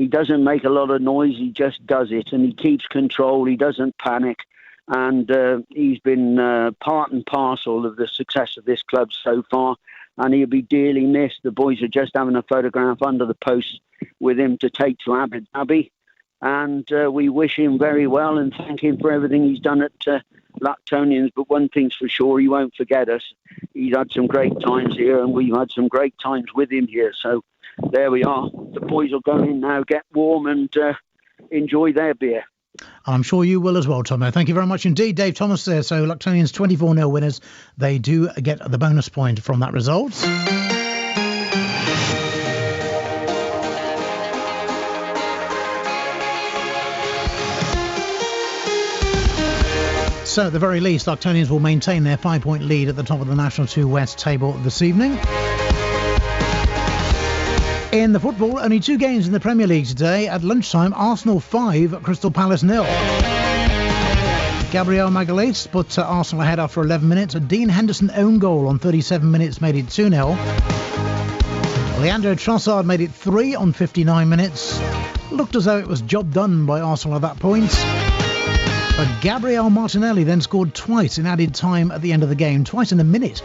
doesn't make a lot of noise. He just does it. And he keeps control. He doesn't panic. And he's been part and parcel of the success of this club so far. And he'll be dearly missed. The boys are just having a photograph under the post with him to take to Abu Dhabi. And we wish him very well and thank him for everything he's done at Lactonians. But one thing's for sure, he won't forget us. He's had some great times here and we've had some great times with him here. So there we are. The boys will go in now, get warm and enjoy their beer. I'm sure you will as well, Tomo. Thank you very much indeed, Dave Thomas there. So Lactonians 24-0 winners. They do get the bonus point from that result. So at the very least, Lactonians will maintain their 5-point lead at the top of the National 2 West table this evening. In the football, only 2 games in the Premier League today. At lunchtime, Arsenal 5, Crystal Palace 0. Gabriel Magalhaes put Arsenal ahead after 11 minutes. A Dean Henderson own goal on 37 minutes made it 2-0. Leandro Trossard made it 3 on 59 minutes. Looked as though it was job done by Arsenal at that point. But Gabriel Martinelli then scored twice in added time at the end of the game, twice in a minute,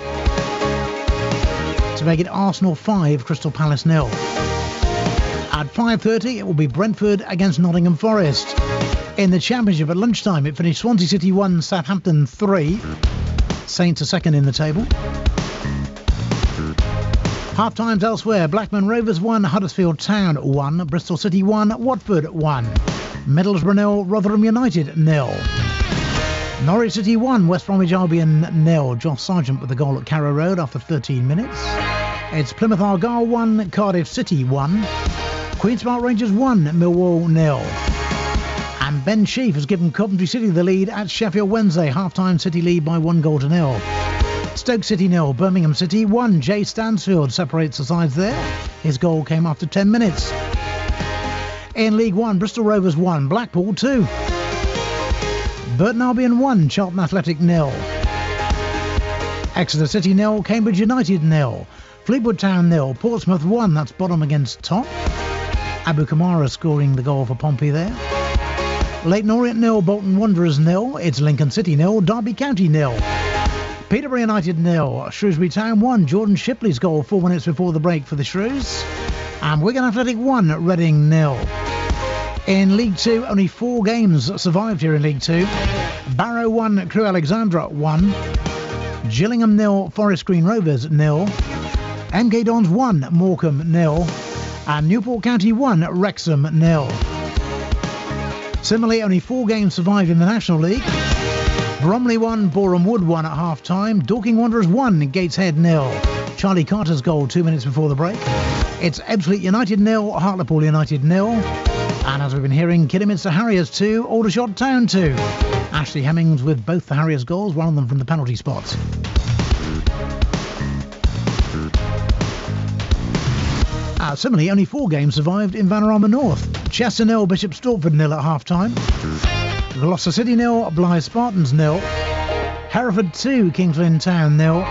to make it Arsenal 5, Crystal Palace 0. At 5:30, it will be Brentford against Nottingham Forest. In the Championship at lunchtime, it finished Swansea City 1, Southampton 3. Saints are second in the table. Half-times elsewhere, Blackburn Rovers 1, Huddersfield Town 1, Bristol City 1, Watford 1. Middlesbrough 0, Rotherham United 0. Norwich City 1, West Bromwich Albion 0. Josh Sargent with the goal at Carrow Road after 13 minutes. It's Plymouth Argyle 1, Cardiff City 1. Queen's Park Rangers 1, Millwall 0. And Ben Sheaf has given Coventry City the lead at Sheffield Wednesday. Half-time City lead by 1-0. Stoke City 0, Birmingham City 1. Jay Stansfield separates the sides there. His goal came after 10 minutes. In League 1, Bristol Rovers 1, Blackpool 2. Burton Albion 1, Charlton Athletic 0. Exeter City 0, Cambridge United 0. Fleetwood Town 0, Portsmouth 1, that's bottom against top. Abu Kamara scoring the goal for Pompey there. Leyton Orient 0, Bolton Wanderers 0. It's Lincoln City 0, Derby County 0. Peterborough United 0, Shrewsbury Town 1, Jordan Shipley's goal 4 minutes before the break for the Shrews. And Wigan Athletic 1, Reading 0. In League 2, only 4 games survived here in League 2. Barrow 1, Crewe Alexandra 1. Gillingham 0, Forest Green Rovers 0. MK Dons 1, Morecambe 0. And Newport County 1, Wrexham 0. Similarly, only 4 games survived in the National League. Bromley 1, Boreham Wood 1 at half-time. Dorking Wanderers 1, Gateshead 0. Charlie Carter's goal 2 minutes before the break. It's Ebbsfleet United 0, Hartlepool United 0. And as we've been hearing, Kidderminster Harriers 2, Aldershot Town 2. Ashley Hemmings with both the Harriers goals, one of them from the penalty spot. Similarly, only 4 games survived in Vanarama North. Chester 0, Bishop Stortford 0 at half-time. Gloucester City 0, Blythe Spartans 0. Hereford 2, Kings Lynn Town 0.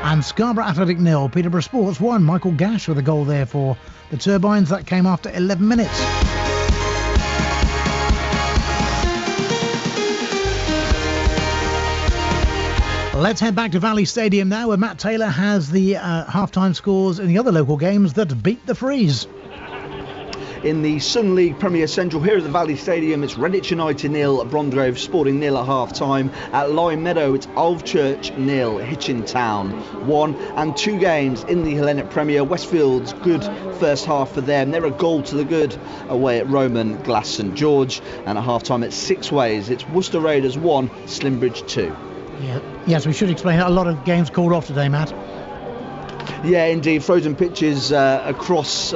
And Scarborough Athletic 0, Peterborough Sports 1. Michael Gash with a goal there for the Turbines. That came after 11 minutes. Let's head back to Valley Stadium now, where Matt Taylor has the half-time scores in the other local games that beat the Freeze. In the Sun League Premier Central here at the Valley Stadium, it's Redditch United 0, Bromgrove Sporting 0 at half-time. At Lyme Meadow, it's Aldershot 0, Hitchin Town 1. And 2 games in the Hellenic Premier. Westfield's good first half for them. They're a goal to the good away at Roman Glass St George. And at half-time, it's 6 ways. It's Worcester Raiders 1, Slimbridge 2. Yeah. Yes, we should explain that. A lot of games called off today, Matt. Yeah, indeed. Frozen pitches across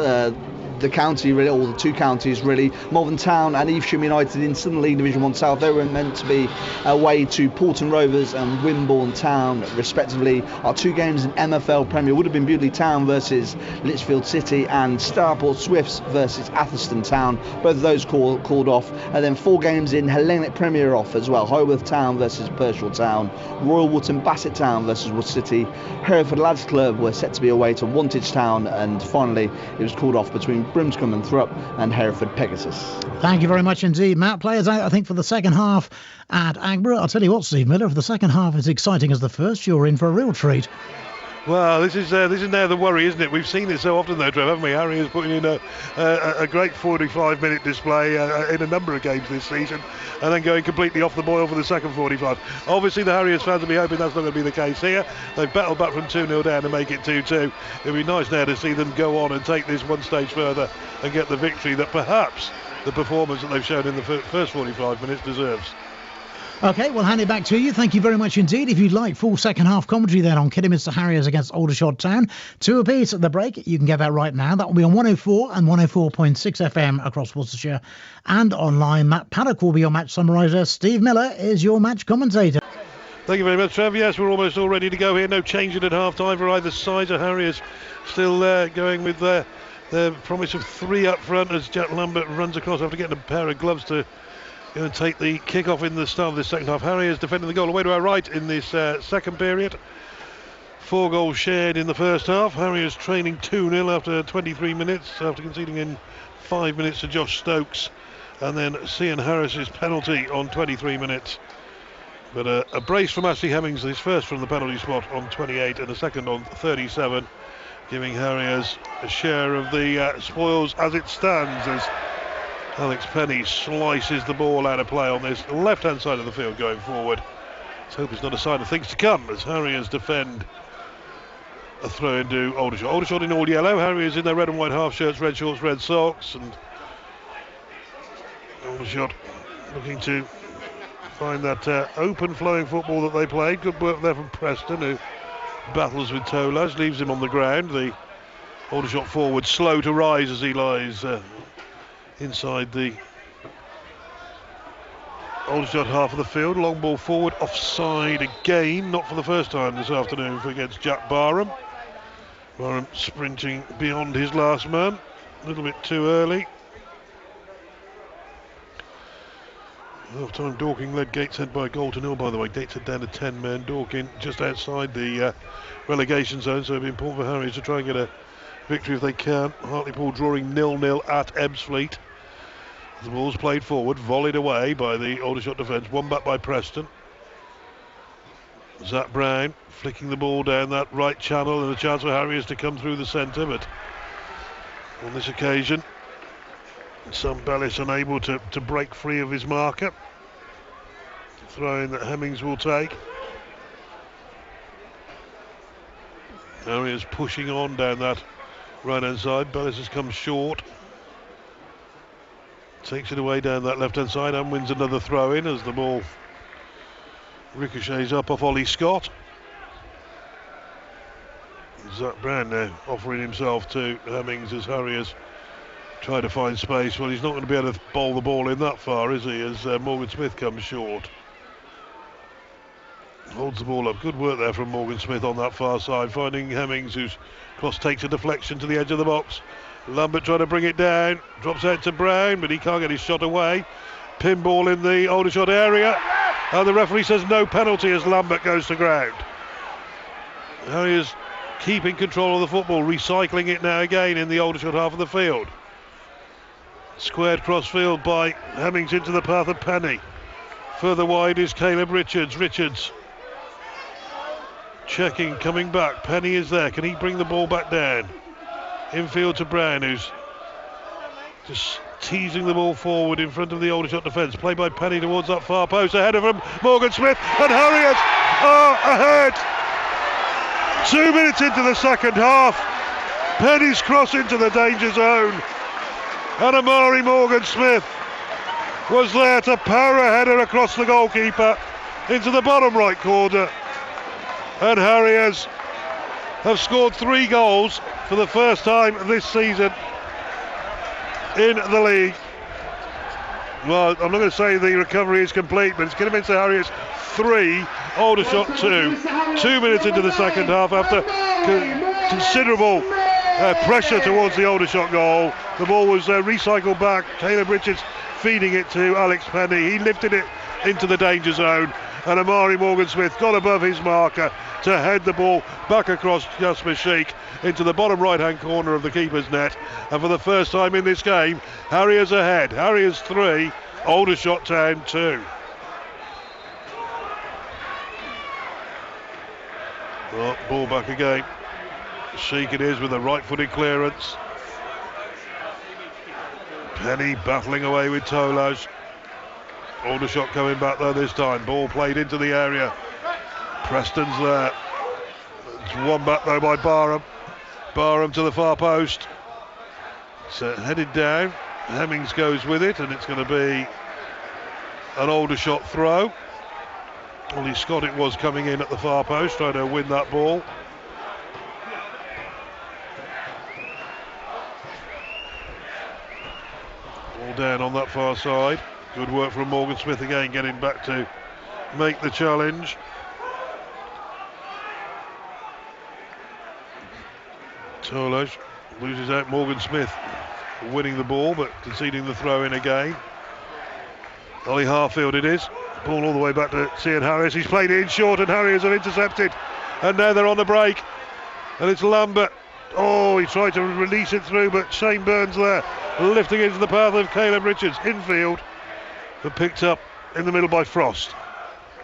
the county, really, or the 2 counties, really. Malvern Town and Evesham United in Southern League Division 1 South. They were meant to be away to Porton Rovers and Wimborne Town, respectively. Our 2 games in MFL Premier would have been Bewdley Town versus Lichfield City and Starport Swifts versus Atherstone Town. Both of those called off. And then 4 games in Hellenic Premier off as well. Highworth Town versus Pershore Town. Royal Wootton Bassett Town versus Worcester City. Hereford Lads Club were set to be away to Wantage Town. And finally, it was called off between Brimscombe and Thrupp and Hereford Pegasus. Thank you very much indeed, Matt. Players out, I think, for the second half at Agborough. I'll tell you what, Steve Miller, if the second half is exciting as the first, you're in for a real treat. Well, this is now the worry, isn't it? We've seen it so often, though, Trev, haven't we? Harriers putting in a great 45-minute display in a number of games this season, and then going completely off the boil for the second 45. Obviously, the Harriers fans will be hoping that's not going to be the case here. They've battled back from 2-0 down to make it 2-2. It'll be nice now to see them go on and take this one stage further and get the victory that perhaps the performance that they've shown in the first 45 minutes deserves. OK, we'll hand it back to you. Thank you very much indeed. If you'd like full second half commentary then on Kidderminster Harriers against Aldershot Town, 2 apiece at the break. You can get that right now. That will be on 104 and 104.6 FM across Worcestershire and online. Matt Paddock will be your match summariser. Steve Miller is your match commentator. Thank you very much, Trev. Yes, we're almost all ready to go here. No changing at half-time for either side. The Harriers still going with their promise of 3 up front as Jack Lambert runs across after getting a pair of gloves to go and take the kick-off in the start of this second half. Harriers defending the goal away to our right in this second period. 4 goals shared in the first half. Harriers trailing 2-0 after 23 minutes, after conceding in 5 minutes to Josh Stokes. And then Cian Harris's penalty on 23 minutes. But a brace from Ashley Hemmings, his first from the penalty spot on 28 and a second on 37, giving Harriers a share of the spoils as it stands, as Alex Penny slices the ball out of play on this left-hand side of the field going forward. Let's hope it's not a sign of things to come as Harriers defend a throw into Aldershot. Aldershot in all yellow, Harriers in their red and white half shirts, red shorts, red socks, and Aldershot looking to find that open flowing football that they played. Good work there from Preston, who battles with Tolas, leaves him on the ground. The Aldershot forward slow to rise as he lies inside the Aldershot half of the field. Long ball forward, offside again, not for the first time this afternoon against Jack Barham. Barham sprinting beyond his last man, a little bit too early. Half-time Dorking led Gateshead by a goal to 0, by the way. Gateshead down to 10 men. Dorking just outside the relegation zone, so it'll be important for Harriers to try and get a victory if they can. Hartlepool drawing 0-0 at Ebbsfleet. The ball's played forward, volleyed away by the Aldershot defence, won back by Preston. Zach Brown flicking the ball down that right channel, and a chance for Harriers to come through the centre, but on this occasion Sam Bellis unable to break free of his marker. Throw in that Hemmings will take. Harriers pushing on down that right hand side. Bellis has come short. Takes it away down that left hand side and wins another throw in as the ball ricochets up off Ollie Scott. Zach Brown now offering himself to Hemmings as Harriers try to find space. Well, he's not going to be able to bowl the ball in that far, is he, as Morgan Smith comes short. Holds the ball up. Good work there from Morgan Smith on that far side, finding Hemmings, whose cross takes a deflection to the edge of the box. Lambert trying to bring it down, drops out to Brown, but he can't get his shot away. Pinball in the Aldershot area, and the referee says no penalty as Lambert goes to ground. Harriers keeping control of the football, recycling it now again in the Aldershot half of the field. Squared cross field by Hemmings into the path of Penny. Further wide is Caleb Richards. Richards checking, coming back. Penny is there. Can he bring the ball back down? Infield to Brown, who's just teasing the ball forward in front of the Aldershot defence. Play by Penny towards that far post. Ahead of him, Morgan Smith, and Harriers are ahead. 2 minutes into the second half. Penny's cross into the danger zone. And Amari Morgan Smith was there to power a header across the goalkeeper into the bottom right corner. And Harriers have scored 3 goals for the first time this season in the league. Well, I'm not going to say the recovery is complete, but it's Kidderminster Harriers 3, Aldershot 2. 2 minutes into the second half after considerable pressure towards the Aldershot goal. The ball was recycled back. Caleb Richards feeding it to Alex Penny. He lifted it into the danger zone, and Amari Morgan Smith got above his marker to head the ball back across Jasper Sheikh into the bottom right hand corner of the keeper's net. And for the first time in this game, Harriers ahead. Harriers 3, Aldershot Town 2. Well, ball back again. Sheikh it is with a right-footed clearance. Penny battling away with Tolaj. Aldershot coming back though this time. Ball played into the area. Preston's there. It's won back though by Barham. Barham to the far post. So headed down. Hemmings goes with it, and it's going to be an Aldershot throw. Ollie Scott it was coming in at the far post, trying to win that ball. Ball down on that far side. Good work from Morgan Smith again, getting back to make the challenge. Tolaj loses out. Morgan Smith winning the ball, but conceding the throw in again. Ollie Harfield it is. Ball all the way back to Cian Harris. He's played it in short, and Harriers have intercepted. And now they're on the break. And it's Lambert. Oh, he tried to release it through, but Shane Burns there, lifting into the path of Caleb Richards. Infield, but picked up in the middle by Frost.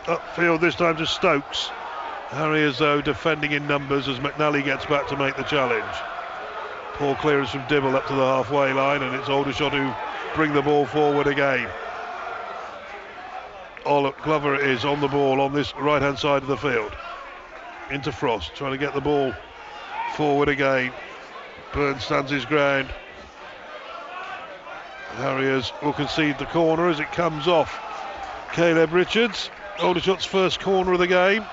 Upfield this time to Stokes. Harriers though defending in numbers as McNally gets back to make the challenge. Poor clearance from Dibble up to the halfway line, and it's Aldershot who bring the ball forward again. Glover is on the ball on this right hand side of the field. Into Frost, trying to get the ball forward again. Burns stands his ground. Harriers will concede the corner as it comes off Caleb Richards. Aldershot's first corner of the game.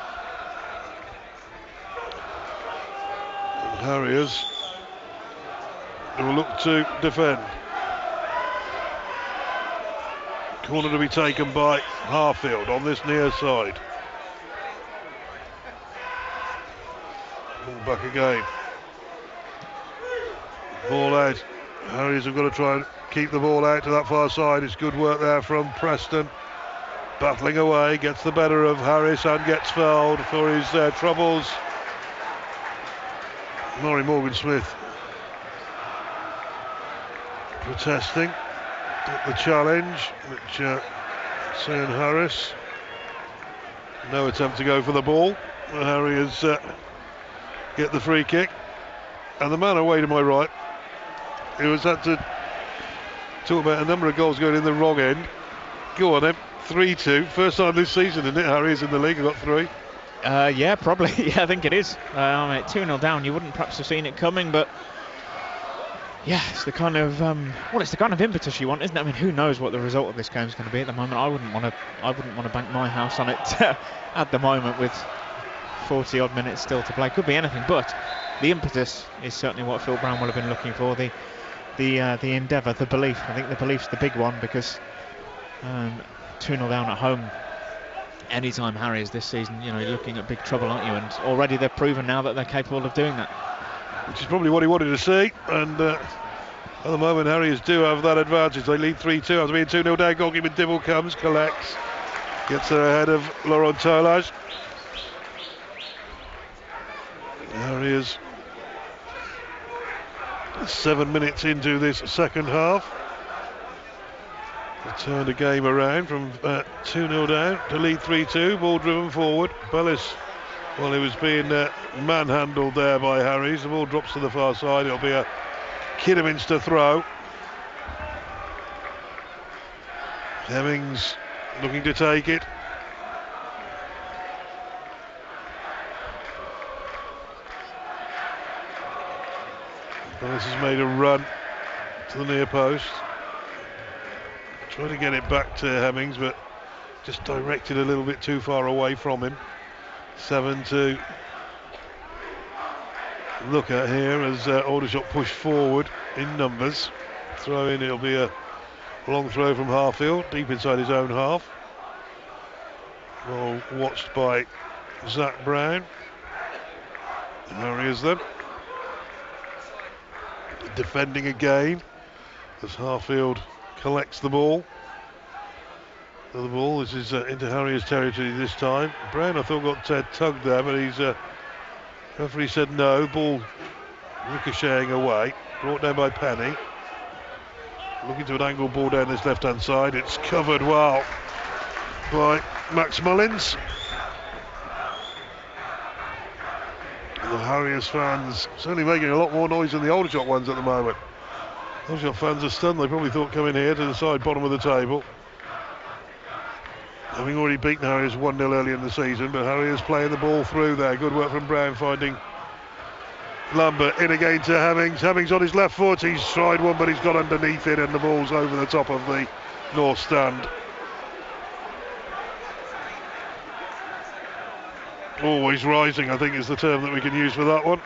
And Harriers will look to defend. Corner to be taken by Harfield on this near side. Ball back again. Ball out. Harriers have got to try and keep the ball out to that far side. It's good work there from Preston. Battling away, gets the better of Harris and gets fouled for his troubles. Murray Morgan Smith protesting at the challenge, which Cian Harris. No attempt to go for the ball. Harriers get the free kick. And the man away to my right, who has had to talk about a number of goals going in the wrong end. Go on then, 3-2. First time this season, isn't it? Harriers in the league have got 3. Yeah, probably. Yeah, I think it is. 2-0 down. You wouldn't perhaps have seen it coming, but yeah, it's the kind of it's the kind of impetus you want, isn't it? I mean, who knows what the result of this game is going to be at the moment? I wouldn't want to bank my house on it at the moment with 40 odd minutes still to play. Could be anything, but the impetus is certainly what Phil Brown will have been looking for. The endeavour, the belief. I think the belief's the big one, because 2-0 down at home. Anytime Harriers this season, you're looking at big trouble, aren't you? And already they've proven now that they're capable of doing that. Which is probably what he wanted to see. And at the moment, Harriers do have that advantage. They lead 3-2 after being 2-0 down. Goalkeeper Dibble comes, collects, gets there ahead of Laurent Tolage. Harriers 7 minutes into this second half. They turned the game around from 2-0 down to lead 3-2. Ball driven forward. Bellis, well, he was being manhandled there by Harriers. The ball drops to the far side. It'll be a Kidderminster throw. Hemmings looking to take it. Bellis has made a run to the near post. Trying to get it back to Hemmings, but just directed a little bit too far away from him. 7 to look at here as Aldershot push forward in numbers. Throw in, it'll be a long throw from Harfield, deep inside his own half. Well watched by Zach Brown. Harriers then. Defending again as Harfield collects the ball. The ball, this is into Harriers territory this time. Brown, I thought, got tugged there, but he's referee said no. Ball ricocheting away, brought down by Penny. Looking to an angle ball down this left-hand side. It's covered well by Max Mullins. The Harriers fans certainly making a lot more noise than the Aldershot ones at the moment. Aldershot fans are stunned. They probably thought coming here to the side bottom of the table. Having already beaten Harriers 1-0 earlier in the season, but Harriers playing the ball through there. Good work from Brown, finding Lambert in again to Hemmings. Hemmings on his left foot. He's tried one, but he's got underneath it, and the ball's over the top of the north stand. Always rising, I think, is the term that we can use for that one.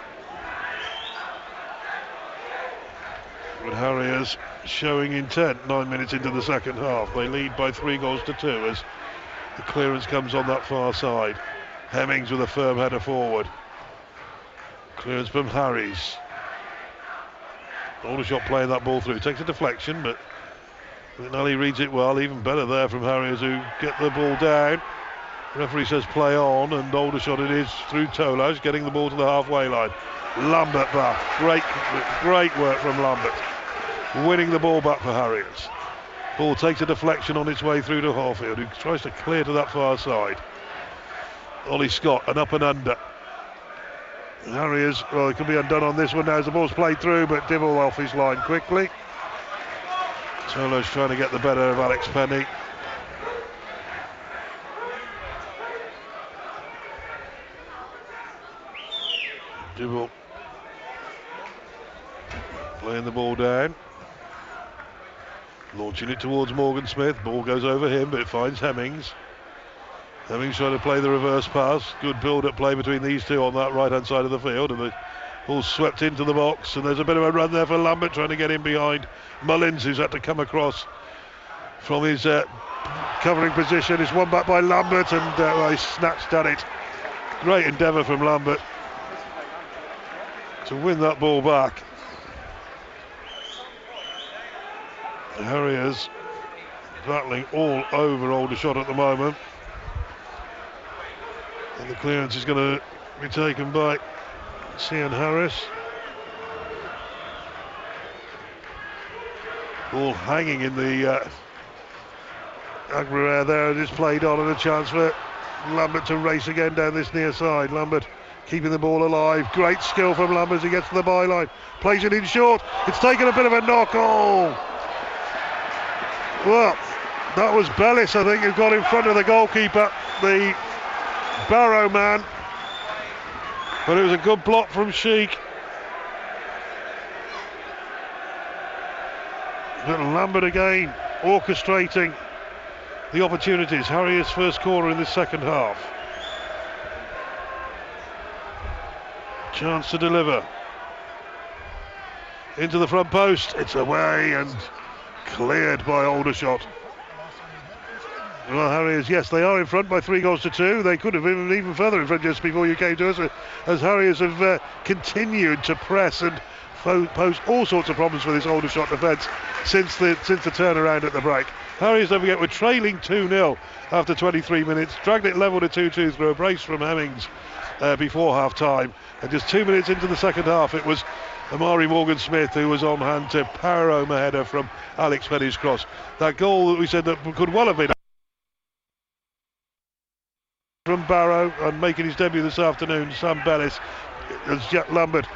But Harriers showing intent 9 minutes into the second half. They lead by 3-2 as the clearance comes on that far side. Hemmings with a firm header forward. Clearance from Harries. Aldershot playing that ball through. Takes a deflection, but McNally reads it well. Even better there from Harriers, who get the ball down. Referee says play on, and Aldershot it is through Tolage, getting the ball to the halfway line. Lambert back. Great work from Lambert. Winning the ball back for Harriers. Ball takes a deflection on its way through to Harfield, who tries to clear to that far side. Ollie Scott, an up and under. Harriers, well, it can be undone on this one now as the ball's played through, but Dibble off his line quickly. Tolage trying to get the better of Alex Penny. Dibble playing the ball down, launching it towards Morgan Smith. Ball goes over him, but it finds Hemmings. Hemmings trying to play the reverse pass. Good build-up play between these two on that right-hand side of the field, and the ball swept into the box. And there's a bit of a run there for Lambert, trying to get in behind Mullins, who's had to come across from his covering position. It's won back by Lambert, and he snatched at it. Great endeavour from Lambert to win that ball back. The Harriers battling all over Aldershot at the moment. And the clearance is going to be taken by Cian Harris. Ball hanging in the Aguilera there, and it's played on, and a chance for Lambert to race again down this near side. Lambert keeping the ball alive. Great skill from Lambert as he gets to the byline. Plays it in short. It's taken a bit of a knock. Oh! Well, that was Bellis, I think, who got in front of the goalkeeper, the Barrow man. But it was a good block from Sheik. But Lambert again orchestrating the opportunities. Harriers' first corner in the second half. chance to deliver. Into the front post, it's away and cleared by Aldershot. Well, Harriers, yes, they are in front by 3-2. They could have been even further in front just before you came to us, as Harriers have continued to press and pose all sorts of problems for this Aldershot defence since the turnaround at the break. Harriers, don't forget, were trailing 2-0 after 23 minutes, dragged it level to 2-2 through a brace from Hemmings before half-time, and just 2 minutes into the second half it was Amari Morgan-Smith who was on hand to power home a header from Alex Penny's cross. That goal that we said that could well have been from Barrow, and making his debut this afternoon, Sam Bellis, as Jack Lambert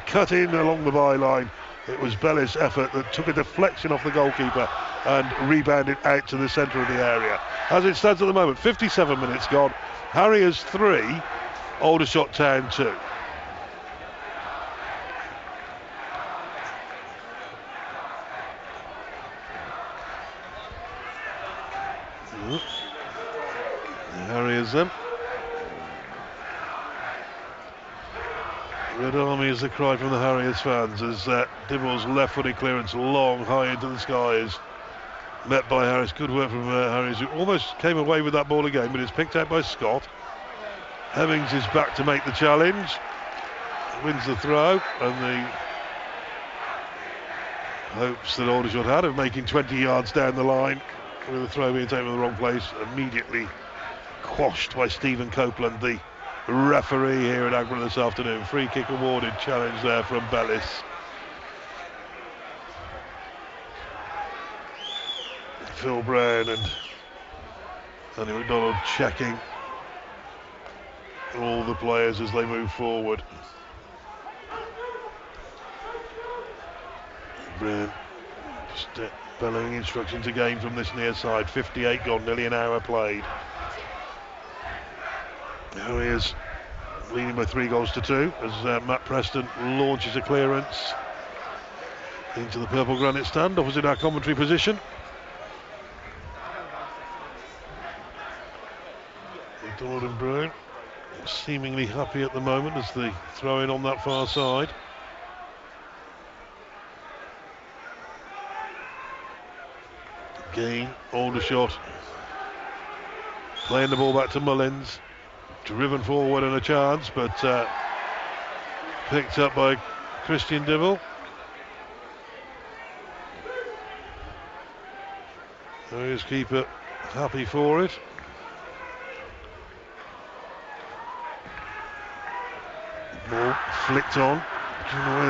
cut in along the byline. It was Bellis' effort that took a deflection off the goalkeeper and rebounded out to the centre of the area. As it stands at the moment, 57 minutes gone, Harriers 3, Aldershot Town 2. Harriers then. Red Army is the cry from the Harriers fans as Dibble's left-footed clearance long high into the sky is met by Harris. Good work from Harriers, who almost came away with that ball again, but it's picked out by Scott. Hemmings is back to make the challenge, wins the throw, and the hopes that Aldershot had of making 20 yards down the line with the throw being taken in the wrong place immediately quashed by Stephen Copeland, the referee here at Agborough this afternoon. Free kick awarded, challenge there from Bellis. Phil Brown and Andy McDonald checking all the players as they move forward. Brown just bellowing instructions again from this near side. 58 gone, nearly an hour played. Harriers leading by 3-2 as Matt Preston launches a clearance into the purple granite stand opposite our commentary position. McDonald and Brown seemingly happy at the moment as they throw in on that far side. Again, Aldershot playing the ball back to Mullins. Driven forward and a chance, but picked up by Christian Dibble. Harriers keeper happy for it. Ball flicked on.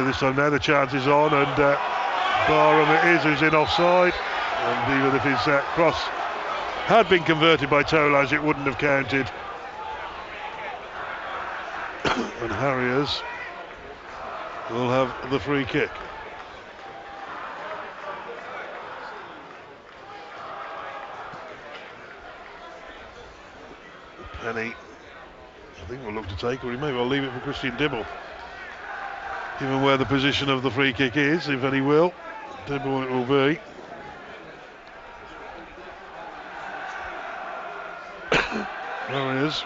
This time now the chance is on, and Barham it is who's in offside. And even if his cross had been converted by Tolaj, it wouldn't have counted. And Harriers will have the free kick. Penny, I think, will look to take, or he may well leave it for Christian Dibble. Given where the position of the free kick is, if any will, Dibble it will be. Harriers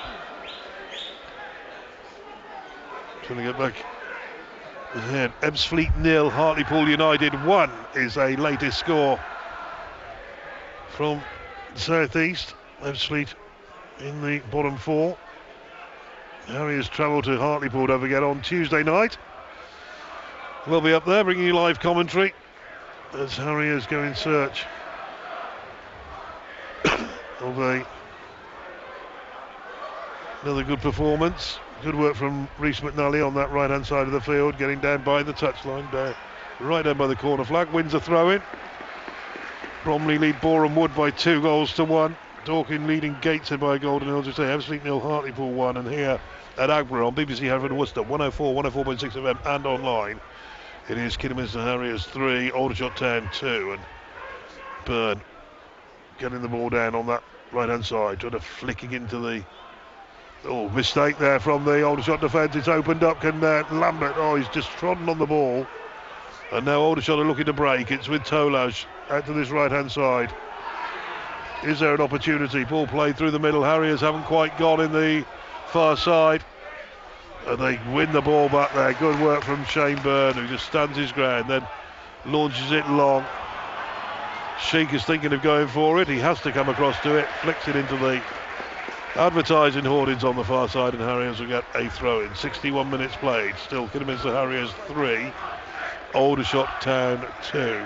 trying to get back ahead. Ebbsfleet 0, Hartlepool United 1 is a latest score from the South East. Ebbsfleet in the bottom 4. Harriers travel to Hartlepool, don't forget, on Tuesday night. We'll be up there bringing you live commentary as Harriers go in search of another good performance. Good work from Rhys McNally on that right hand side of the field, getting down by the touchline, right down by the corner flag, wins a throw in. Bromley lead Boreham Wood by 2-1. Dorking leading Gateshead by a goal to nil. Just say Ebbsfleet 0, Hartlepool 1, and here at Agborough on BBC Hereford and Worcester 104.6 FM and online. It is Kidderminster Harriers 3, Aldershot Town 2, and Byrne getting the ball down on that right hand side, trying to flicking into the mistake there from the Aldershot defence. It's opened up. Can Lambert? He's just trodden on the ball. And now Aldershot are looking to break. It's with Tolaj out to this right hand side. Is there an opportunity? Ball played through the middle. Harriers haven't quite got in the far side. And they win the ball back there. Good work from Shane Byrne, who just stands his ground, then launches it long. Sheik is thinking of going for it. He has to come across to it, flicks it into the advertising hoardings on the far side, and Harriers will get a throw in. 61 minutes played. Still Kidderminster Harriers 3, Aldershot Town 2.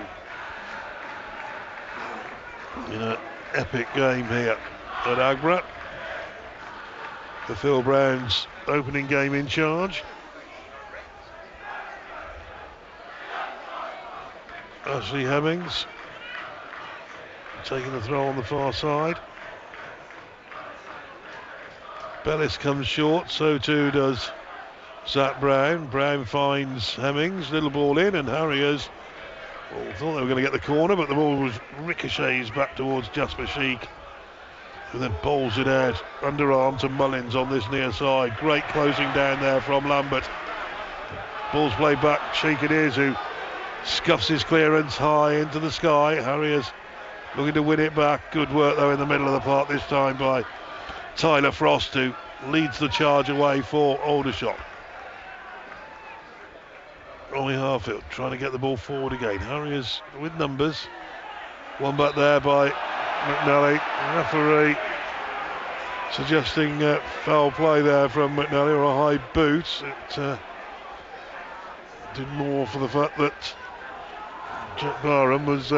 In an epic game here at Agbra. The Phil Brown's opening game in charge. Ashley Hemmings taking the throw on the far side. Bellis comes short, so too does Zach Brown. Brown finds Hemmings, little ball in, and Harriers thought they were going to get the corner, but the ball was ricochets back towards Jasper Sheik, who then bowls it out underarm to Mullins on this near side. Great closing down there from Lambert. Ball's played back, Sheik it is, who scuffs his clearance high into the sky. Harriers looking to win it back. Good work though in the middle of the park this time by Tyler Frost, who leads the charge away for Aldershot. Roy Harfield trying to get the ball forward again. Harriers with numbers. One back there by McNally. Referee suggesting foul play there from McNally, or a high boot. It did more for the fact that Jack Barham was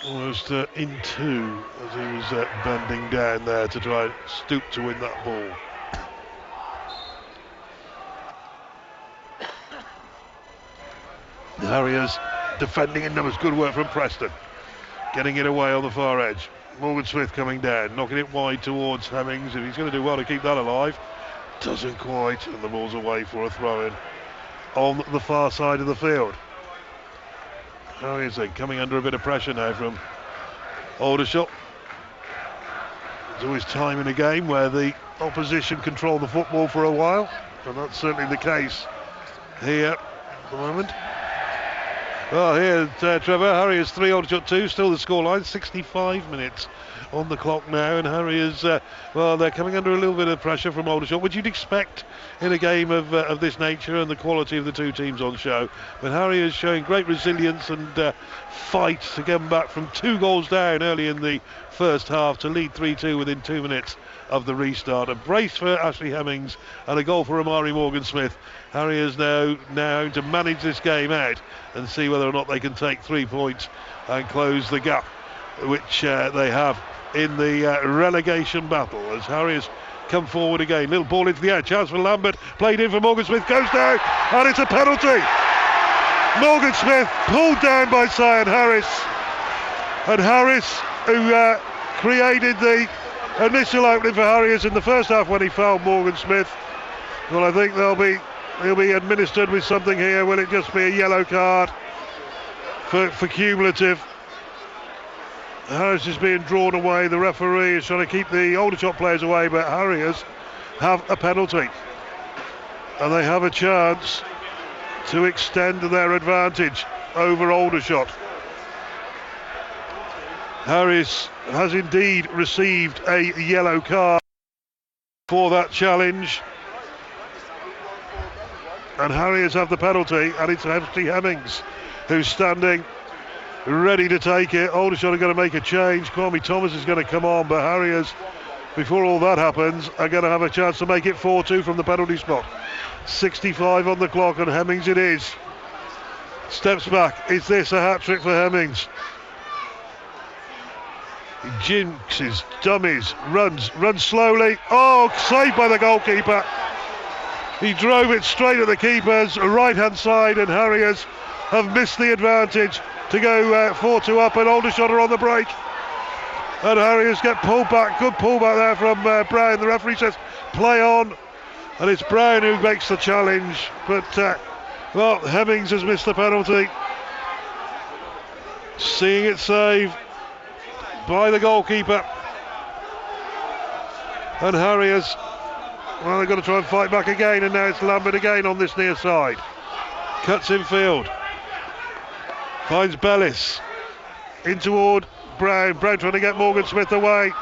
almost in two as he was bending down there to try and stoop to win that ball. The Harriers defending in numbers. Good work from Preston, getting it away on the far edge. Morgan Smith coming down, knocking it wide towards Hemmings. If he's going to do well to keep that alive, doesn't quite, and the ball's away for a throw-in on the far side of the field. Harriers coming under a bit of pressure now from Aldershot. There's always time in a game where the opposition control the football for a while, and that's certainly the case here at the moment. Well, here, Trevor, Harriers 3, Aldershot 2, still the scoreline, 65 minutes on the clock now, and Harriers, well, they're coming under a little bit of pressure from Aldershot, which you'd expect in a game of this nature and the quality of the two teams on show. But Harriers showing great resilience and fight to get them back from 2 goals down early in the first half to lead 3-2 within 2 minutes of the restart. A brace for Ashley Hemmings and a goal for Amari Morgan-Smith. Harriers now to manage this game out and see whether or not they can take 3 points and close the gap which they have in the relegation battle, as Harriers come forward again. Little ball into the air, chance for Lambert, played in for Morgan Smith, goes down, and it's a penalty. Morgan Smith pulled down by Cyan Harris, and Harris, who created the initial opening for Harriers in the first half when he fouled Morgan Smith. Well, I think he'll be administered with something here. Will it just be a yellow card for cumulative? Harris is being drawn away. The referee is trying to keep the Aldershot players away, but Harriers have a penalty, and they have a chance to extend their advantage over Aldershot. Harris has indeed received a yellow card for that challenge, and Harriers have the penalty, and it's Ashley Hemmings who's standing ready to take it. Aldershot are going to make a change. Kwame Thomas is going to come on, but Harriers, before all that happens, are going to have a chance to make it 4-2 from the penalty spot. 65 on the clock, and Hemmings it is. Steps back. Is this a hat-trick for Hemmings? He jinxes, dummies, runs slowly. Oh, saved by the goalkeeper. He drove it straight at the keeper's right-hand side, and Harriers have missed the advantage to go 4-2 up, and Aldershot are on the break. And Harriers get pulled back. Good pullback there from Brown. The referee says play on, and it's Brown who makes the challenge. But well, Hemmings has missed the penalty. Seeing it saved by the goalkeeper. And Harriers, well, they've got to try and fight back again, and now it's Lambert again on this near side. Cuts in field. Finds Bellis in toward Brown. Brown trying to get Morgan Smith away.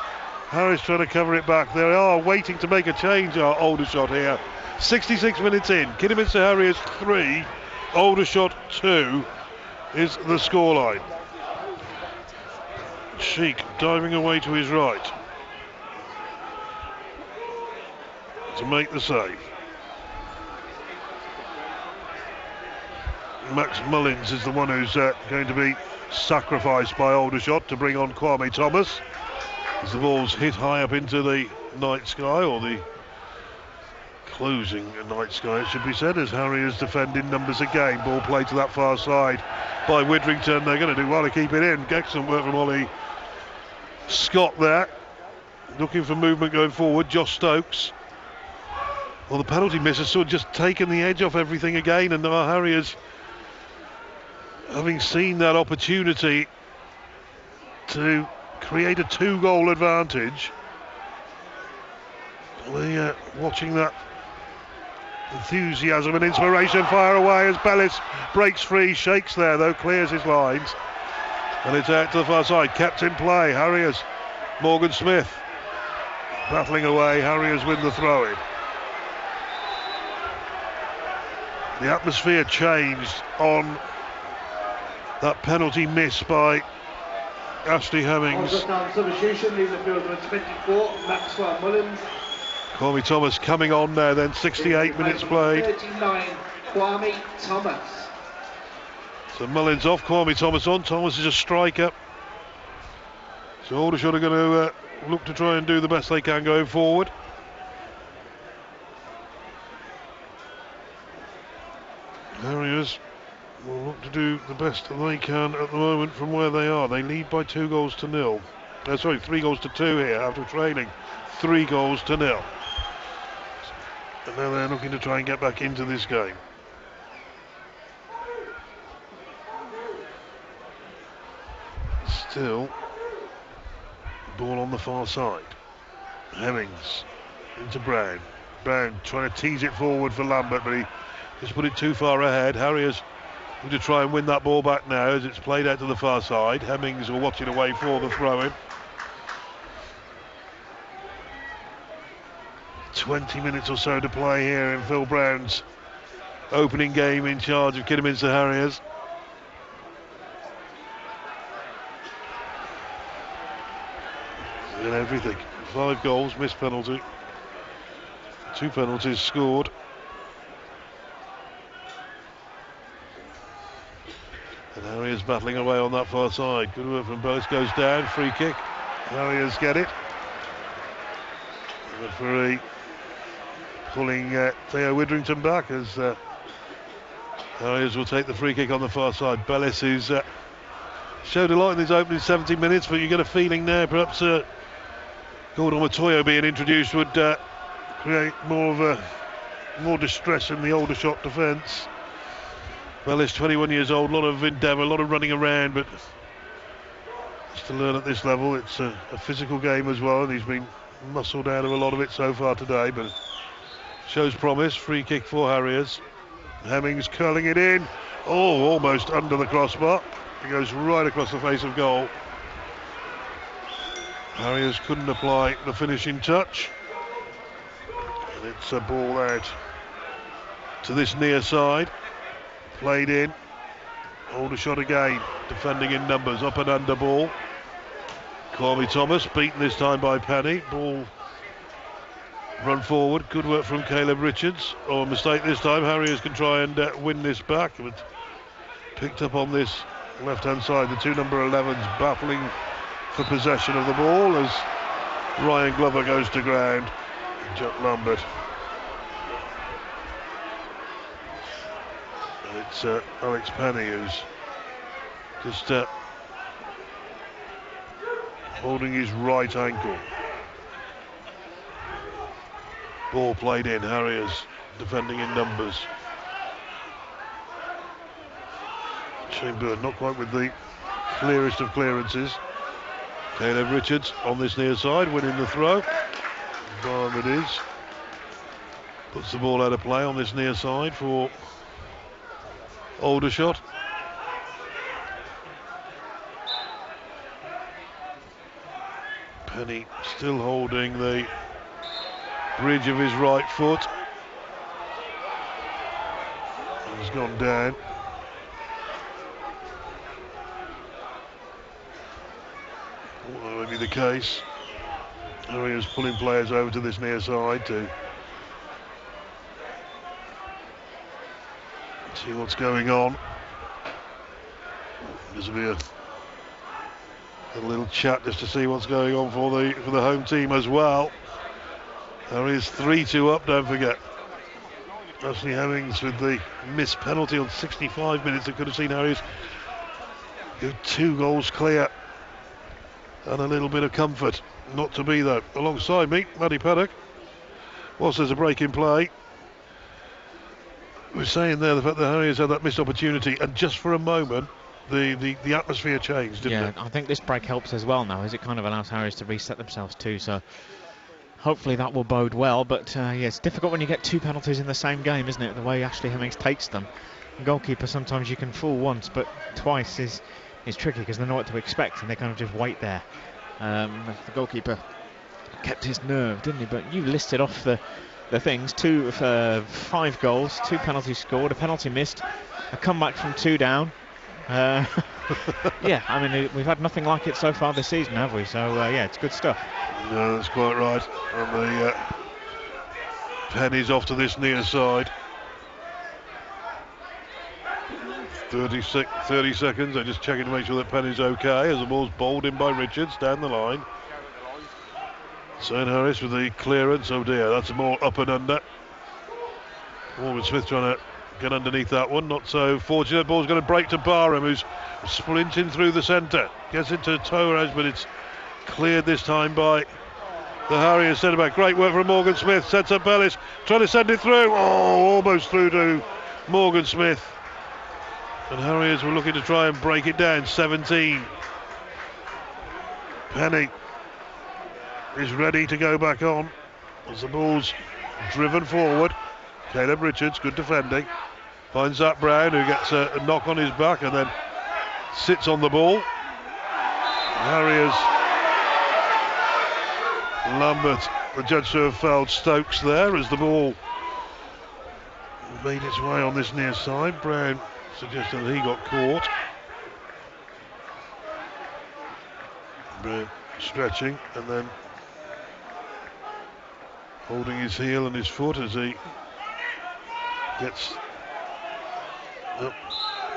Harris trying to cover it back. They are waiting to make a change, our Aldershot here. 66 minutes in. Kidderminster Harriers 3, Aldershot 2 is the scoreline. Sheik diving away to his right to make the save. Max Mullins is the one who's going to be sacrificed by Aldershot to bring on Kwame Thomas. As the ball's hit high up into the night sky, or the closing night sky, it should be said, as Harriers defending numbers again. Ball played to that far side by Widrington. They're going to do well to keep it in. Excellent work from Ollie Scott there. Looking for movement going forward. Josh Stokes. Well, the penalty miss has sort of just taken the edge off everything again, and our Harriers, having seen that opportunity to create a 2-goal advantage, we're watching that enthusiasm and inspiration fire away as Bellis breaks free, shakes there though, clears his lines, and it's out to the far side, kept in play. Harriers, Morgan Smith battling away. Harriers win the throw-in. The atmosphere changed on that penalty miss by Ashley Hemmings. Kwame Thomas coming on there then, 68 minutes played. 39, Kwame Thomas. So Mullins off, Kwame Thomas on. Thomas is a striker. So Aldershot are going to look to try and do the best they can going forward. Harriers will look to do the best that they can at the moment from where they are. They lead by 2 goals to 0. 3 goals to 2 here after trailing. 3 goals to 0. And now they're looking to try and get back into this game. Still, ball on the far side. Hemmings into Brown. Brown trying to tease it forward for Lambert, but he just put it too far ahead. Harriers going to try and win that ball back now as it's played out to the far side. Hemmings will watch it away for the throw-in. 20 minutes or so to play here in Phil Brown's opening game in charge of Kidderminster Harriers. And everything. 5 goals, missed penalty. 2 penalties scored. And Harriers battling away on that far side. Good work from Bellis, goes down, free kick. Harriers get it. The referee pulling Theo Widrington back as Harriers will take the free kick on the far side. Bellis, who's showed a lot in his opening 70 minutes, but you get a feeling there perhaps Gordon Matoyo being introduced would create more distress in the Aldershot defence. Bellis, 21 years old, a lot of endeavour, a lot of running around, but just to learn at this level, it's a physical game as well, and he's been muscled out of a lot of it so far today, but shows promise. Free kick for Harriers. Hemmings curling it in. Oh, almost under the crossbar. It goes right across the face of goal. Harriers couldn't apply the finishing touch. And it's a ball out to this near side. Played in. Aldershot again, defending in numbers. Up and under ball. Kwame Thomas, beaten this time by Penny. Ball run forward. Good work from Caleb Richards. Oh, a mistake this time. Harriers can try and win this back. But picked up on this left-hand side. The 2 number 11s battling for possession of the ball as Ryan Glover goes to ground. Jack Lambert. And it's Alex Penny who's just holding his right ankle. Ball played in. Harriers defending in numbers. Shane Byrne not quite with the clearest of clearances. Caleb Richards on this near side, winning the throw. Barn it is. Puts the ball out of play on this near side for Aldershot. Penny still holding the bridge of his right foot. He's gone down. Well, that may be the case. Harriers pulling players over to this near side to see what's going on. This will be a little chat just to see what's going on for the home team as well. Harriers 3-2 up, don't forget. Ashley Hemmings with the missed penalty on 65 minutes that could have seen Harriers go 2 goals clear. And a little bit of comfort. Not to be though. Alongside me, Matty Paddock. Whilst there's a break in play, we're saying there the fact that Harriers had that missed opportunity, and just for a moment the atmosphere changed, didn't it? Yeah, I think this break helps as well now, as it kind of allows Harriers to reset themselves too, so hopefully that will bode well. But yeah, it's difficult when you get 2 penalties in the same game, isn't it? The way Ashley Hemmings takes them. The goalkeeper, sometimes you can fool once, but twice is tricky because they know what to expect and they kind of just wait there. The goalkeeper kept his nerve, didn't he? But you listed off the things: 5 goals, 2 penalties scored, a penalty missed, a comeback from 2 down. Yeah, I mean, we've had nothing like it so far this season, have we? So yeah, it's good stuff. No, that's quite right. And the Penny's off to this near side. 30 seconds. I'm just checking to make sure that Penny's okay as the ball's bowled in by Richards down the line. St Harris with the clearance. Oh dear, that's more up and under. Morgan Smith trying to get underneath that one. Not so fortunate. Ball's going to break to Barham, who's sprinting through the centre. Gets into Torres, but it's cleared this time by the Harriers centre back. Great work from Morgan Smith. Sets up Bellis, trying to send it through. Oh, almost through to Morgan Smith. And Harriers were looking to try and break it down. 17. Penny is ready to go back on as the ball's driven forward. Caleb Richards, good defending, finds Zach Brown, who gets a knock on his back and then sits on the ball. Harriers, Lambert, the judge to have fouled Stokes there as the ball made its way on this near side. Brown suggested that he got caught. Brown stretching and then holding his heel and his foot as he gets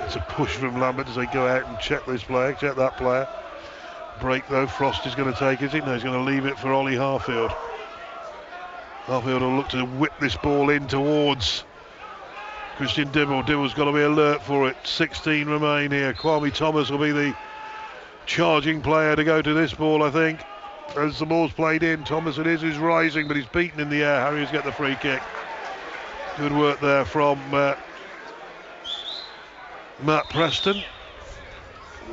it's a push from Lambert as they go out and check this player, check that player. Break though, Frost is going to take it. No, he's going to leave it for Ollie Harfield. Harfield will look to whip this ball in towards Christian Dibble. Dibble's got to be alert for it. 16 remain here. Kwame Thomas will be the charging player to go to this ball, I think. As the ball's played in, Thomas it is rising, but he's beaten in the air. Harriers get the free kick. Good work there from Matt Preston.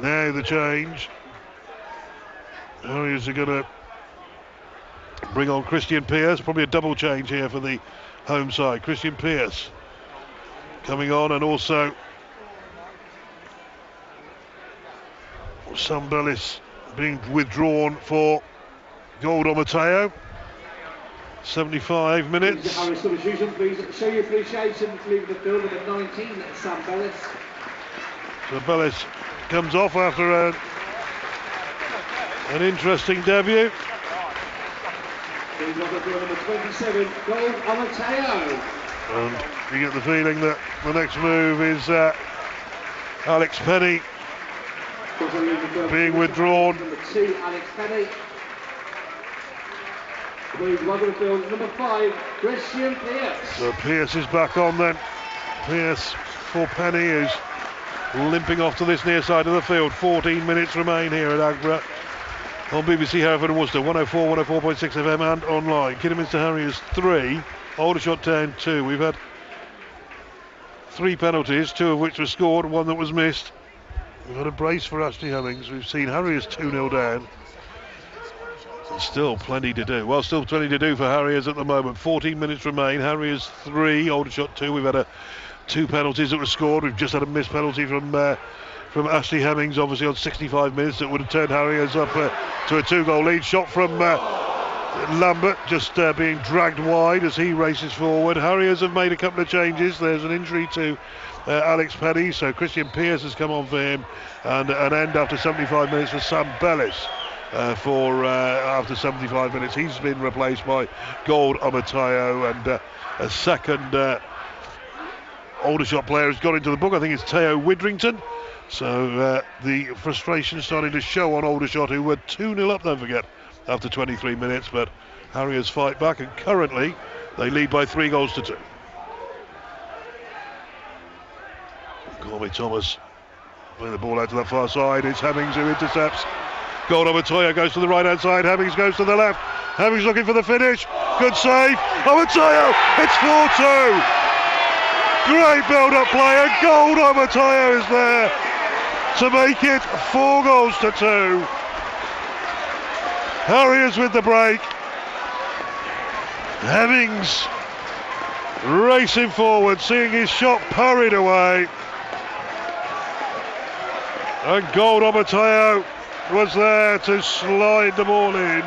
Now the change. Harriers are going to bring on Christian Pearce. Probably a double change here for the home side. Christian Pearce coming on, and also Sam Bellis being withdrawn for Goldo Mateo. 75 minutes. Harris substitution, please show your appreciation for leaving the field with a 19, Sam Bellis. So Bellis comes off after an interesting debut. He's on the field number 27, Goldo Mateo. And you get the feeling that the next move is Alex Penny being withdrawn. Number 2, Alex Penny. Please welcome to field number 5, Christian Pearce. So Pearce is back on then. Pearce for Penny, who's limping off to this near side of the field. 14 minutes remain here at Agbra on BBC Hereford and Worcester, 104.6 FM and online. Kidderminster Harriers 3, Aldershot Town 2. We've had 3 penalties, 2 of which were scored, 1 that was missed. We've had a brace for Ashley Hemmings. We've seen Harriers 2-0 down. And still plenty to do. Well, still plenty to do for Harriers at the moment. 14 minutes remain. Harriers 3, Aldershot 2. We've had 2 penalties that were scored. We've just had a missed penalty from from Ashley Hemmings, obviously on 65 minutes, that would have turned Harriers up to a 2-goal lead. Shot from Lambert, just being dragged wide as he races forward. Harriers have made a couple of changes. There's an injury to Alex Penny, so Christian Pearce has come on for him, and an end after 75 minutes for Sam Bellis. After 75 minutes, he's been replaced by Gold Omatayo, and a second Aldershot player has got into the book. I think it's Teo Widrington. So the frustration starting to show on Aldershot, who were 2-0 up, don't forget, after 23 minutes, but Harriers fight back, and currently they lead by 3-2. Corby Thomas playing the ball out to the far side. It's Hemmings who intercepts. Gold Omatayo goes to the right hand side. Hemmings goes to the left. Hemmings looking for the finish. Good save. Omatayo. It's 4-2. Great build-up play, and Gold Omatayo is there to make it 4-2. Harriers with the break. Hemmings racing forward, seeing his shot parried away. And Gold Omatayo was there to slide the ball in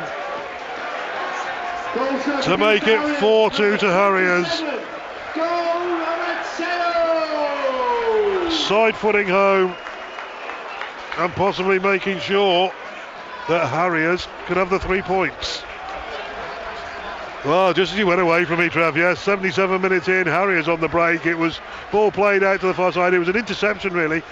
to make it 4-2 to Harriers. Side footing home and possibly making sure that Harriers could have the 3 points. Well, just as you went away from me, Trev, yes, 77 minutes in, Harriers on the break. It was ball played out to the far side. It was an interception, really,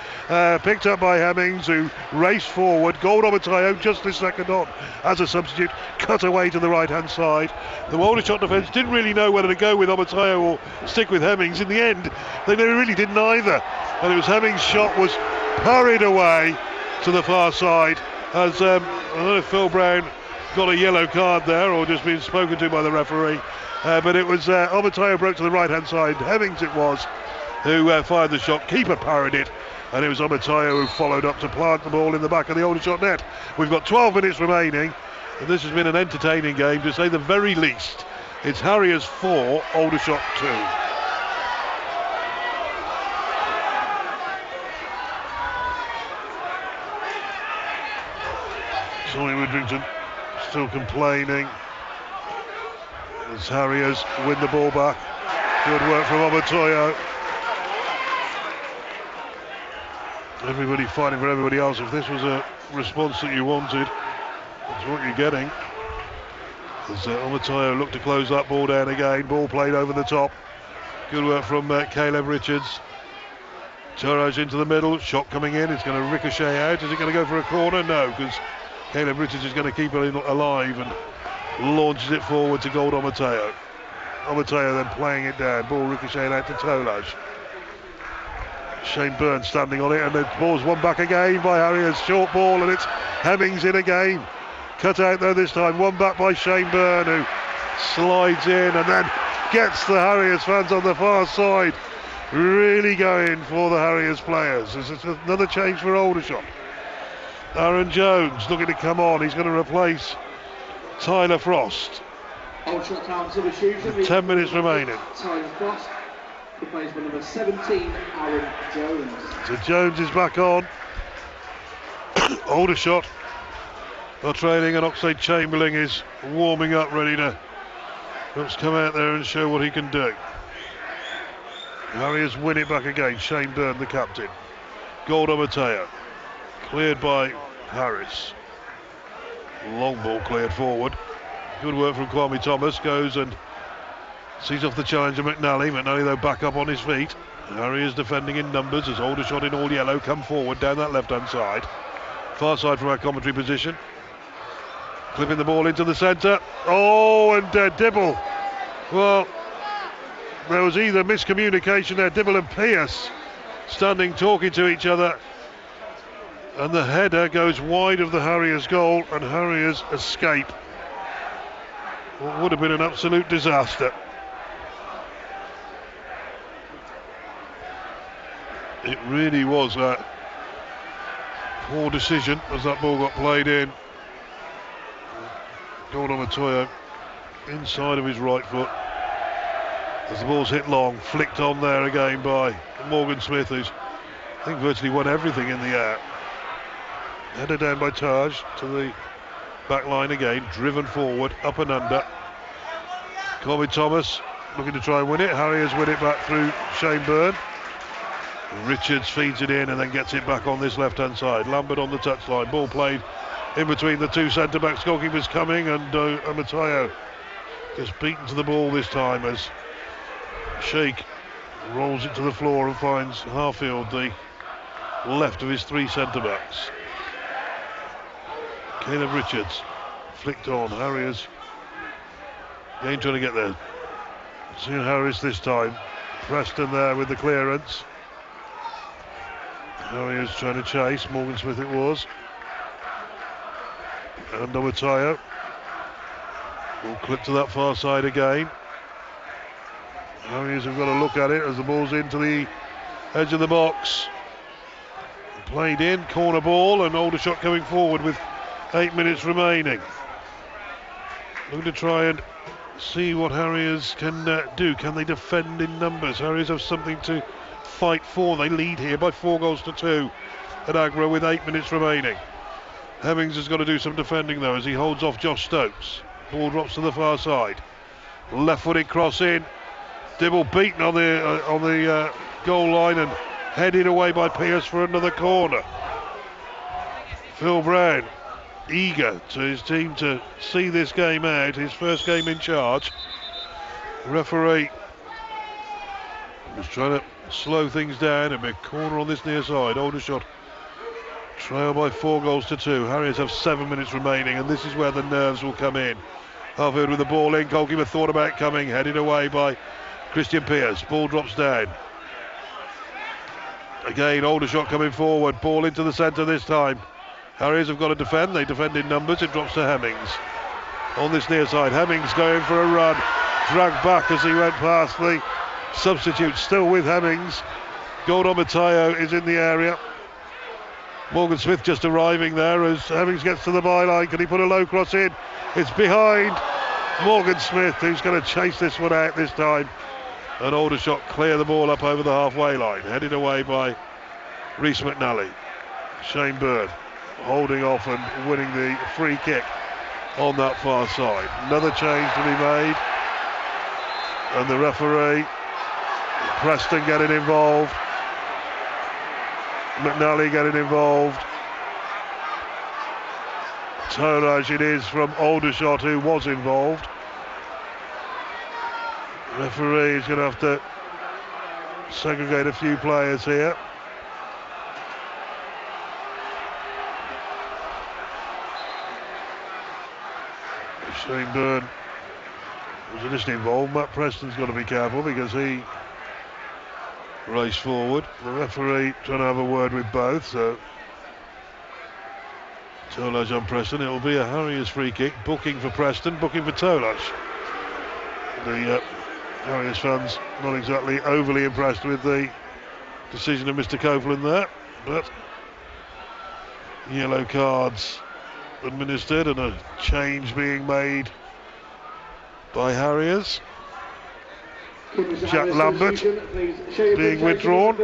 picked up by Hemmings, who raced forward. Gold Omatayo just this second on as a substitute, cut away to the right-hand side. The Aldershot defence didn't really know whether to go with Omatayo or stick with Hemmings. In the end, they really didn't either. And it was Hemmings' shot was parried away to the far side as, I don't know if Phil Brown got a yellow card there or just been spoken to by the referee, but it was Omatayo broke to the right hand side. Hemmings it was who fired the shot. Keeper parried it, and it was Omatayo who followed up to plant the ball in the back of the Aldershot net. We've got 12 minutes remaining, and this has been an entertaining game to say the very least. It's Harriers 4, Aldershot 2. Sonny Widrington still complaining as Harriers win the ball back. Good work from Omatayo. Everybody fighting for everybody else. If this was a response that you wanted, that's what you're getting. As Omatayo looked to close that ball down again. Ball played over the top. Good work from Caleb Richards. Turage into the middle. Shot coming in. It's going to ricochet out. Is it going to go for a corner? No, because Caleb Richards is going to keep it alive and launches it forward to Gold Omatayo. Omatayo then playing it down. Ball ricocheting out to Tolaj. Shane Byrne standing on it, and the ball's won back again by Harriers. Short ball, and it's Hemmings in again. Cut out though this time. Won back by Shane Byrne, who slides in and then gets the Harriers fans on the far side really going for the Harriers players. This is another change for Aldershot. Aaron Jones looking to come on. He's going to replace Tyler Frost. 10 minutes remaining. Tyler Frost replaces by number 17, Aaron Jones. So Jones is back on. Aldershot are trailing, and Oxlade Chamberlain is warming up, ready to perhaps come out there and show what he can do. Harriers win it back again. Shane Byrne, the captain. Gold Omatayo. Cleared by Harris. Long ball cleared forward. Good work from Kwame Thomas. Goes and sees off the challenger McNally. McNally though back up on his feet. Harriers defending in numbers as Aldershot in all yellow come forward down that left hand side. Far side from our commentary position. Clipping the ball into the centre. Oh, and Dibble. Well, there was either miscommunication there. Dibble and Pearce standing talking to each other. And the header goes wide of the Harriers goal, and Harriers escape. What would have been an absolute disaster. It really was a poor decision as that ball got played in. Gold Omatayo inside of his right foot. As the ball's hit long, flicked on there again by Morgan Smith, who's I think virtually won everything in the air. Headed down by Taj to the back line again, driven forward, up and under. Colby Thomas looking to try and win it. Harriers win it back through Shane Byrne. Richards feeds it in and then gets it back on this left-hand side. Lambert on the touchline. Ball played in between the two centre-backs. Goalkeeper's coming and Amatayo just beaten to the ball this time as Sheikh rolls it to the floor and finds Harfield, the left of his three centre-backs. Caleb Richards flicked on. Harriers again trying to get there. Seeing Harris this time. Preston there with the clearance. Harriers trying to chase. Morgan Smith it was. And Amatayo will clip to that far side again. Harriers have got to look at it as the ball's into the edge of the box. Played in, corner ball, and Aldershot coming forward with 8 minutes remaining. Looking to try and see what Harriers can do. Can they defend in numbers? Harriers have something to fight for. They lead here by 4-2 at Agra with 8 minutes remaining. Hemmings has got to do some defending though as he holds off Josh Stokes. Ball drops to the far side. Left-footed cross in. Dibble beaten on the goal line and headed away by Pierce for another corner. Phil Brown eager to his team to see this game out, his first game in charge. Referee was trying to slow things down. A big corner on this near side. Aldershot trail by 4-2. Harriers have 7 minutes remaining, and this is where the nerves will come in. Harfield with the ball in. Goalkeeper thought about coming, headed away by Christian Pierce. Ball drops down. Again, Aldershot coming forward. Ball into the centre this time. Harriers have got to defend. They defend in numbers. It drops to Hemmings. On this near side, Hemmings going for a run. Dragged back as he went past the substitute. Still with Hemmings. Gordon Mateo is in the area. Morgan Smith just arriving there as Hemmings gets to the byline. Can he put a low cross in? It's behind Morgan Smith, who's going to chase this one out this time. And Aldershot clear the ball up over the halfway line. Headed away by Rhys McNally. Shane Byrne holding off and winning the free kick on that far side. Another change to be made. And the referee, Preston getting involved. McNally getting involved. Tolaj it is from Aldershot who was involved. Referee is going to have to segregate a few players here. Shane Byrne was initially involved. Matt Preston's got to be careful because he raced forward. The referee trying to have a word with both, so Tolaj on Preston. It will be a Harriers free kick. Booking for Preston, booking for Tolaj. The Harriers fans not exactly overly impressed with the decision of Mr. Copeland there, but yellow cards administered and a change being made by Harriers. Jack Lambert being withdrawn.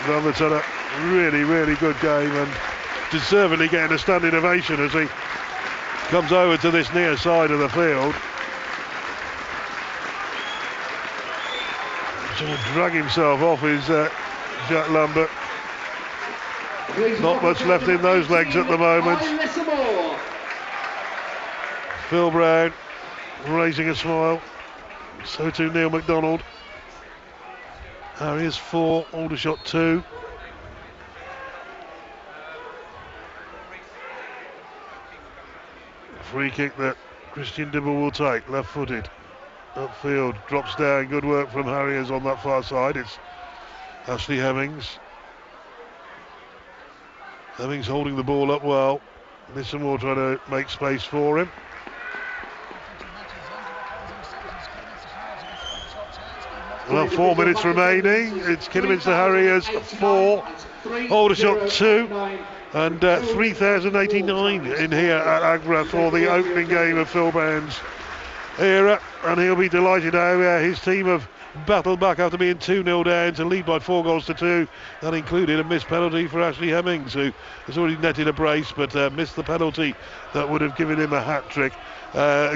Lambert's had a really, really good game and deservedly getting a standing ovation as he comes over to this near side of the field. Trying to drag himself off is Jack Lambert. Not much left in those legs at the moment. Phil Brown raising a smile. So too Neil MacDonald. Harriers 4, Aldershot 2. Free kick that Christian Dibble will take, left-footed. Upfield, drops down, good work from Harriers on that far side. It's Ashley Hemmings. Hemmings holding the ball up well. Nissamore trying to make space for him. Well, 4 minutes remaining. It's Kidderminster Harriers 4, Aldershot 2, and 3,089 in here at Agra for the opening game of Phil Brown's era. And he'll be delighted how his team have battled back after being 2-0 down to lead by 4 goals to 2. That included a missed penalty for Ashley Hemmings, who has already netted a brace but missed the penalty that would have given him a hat-trick.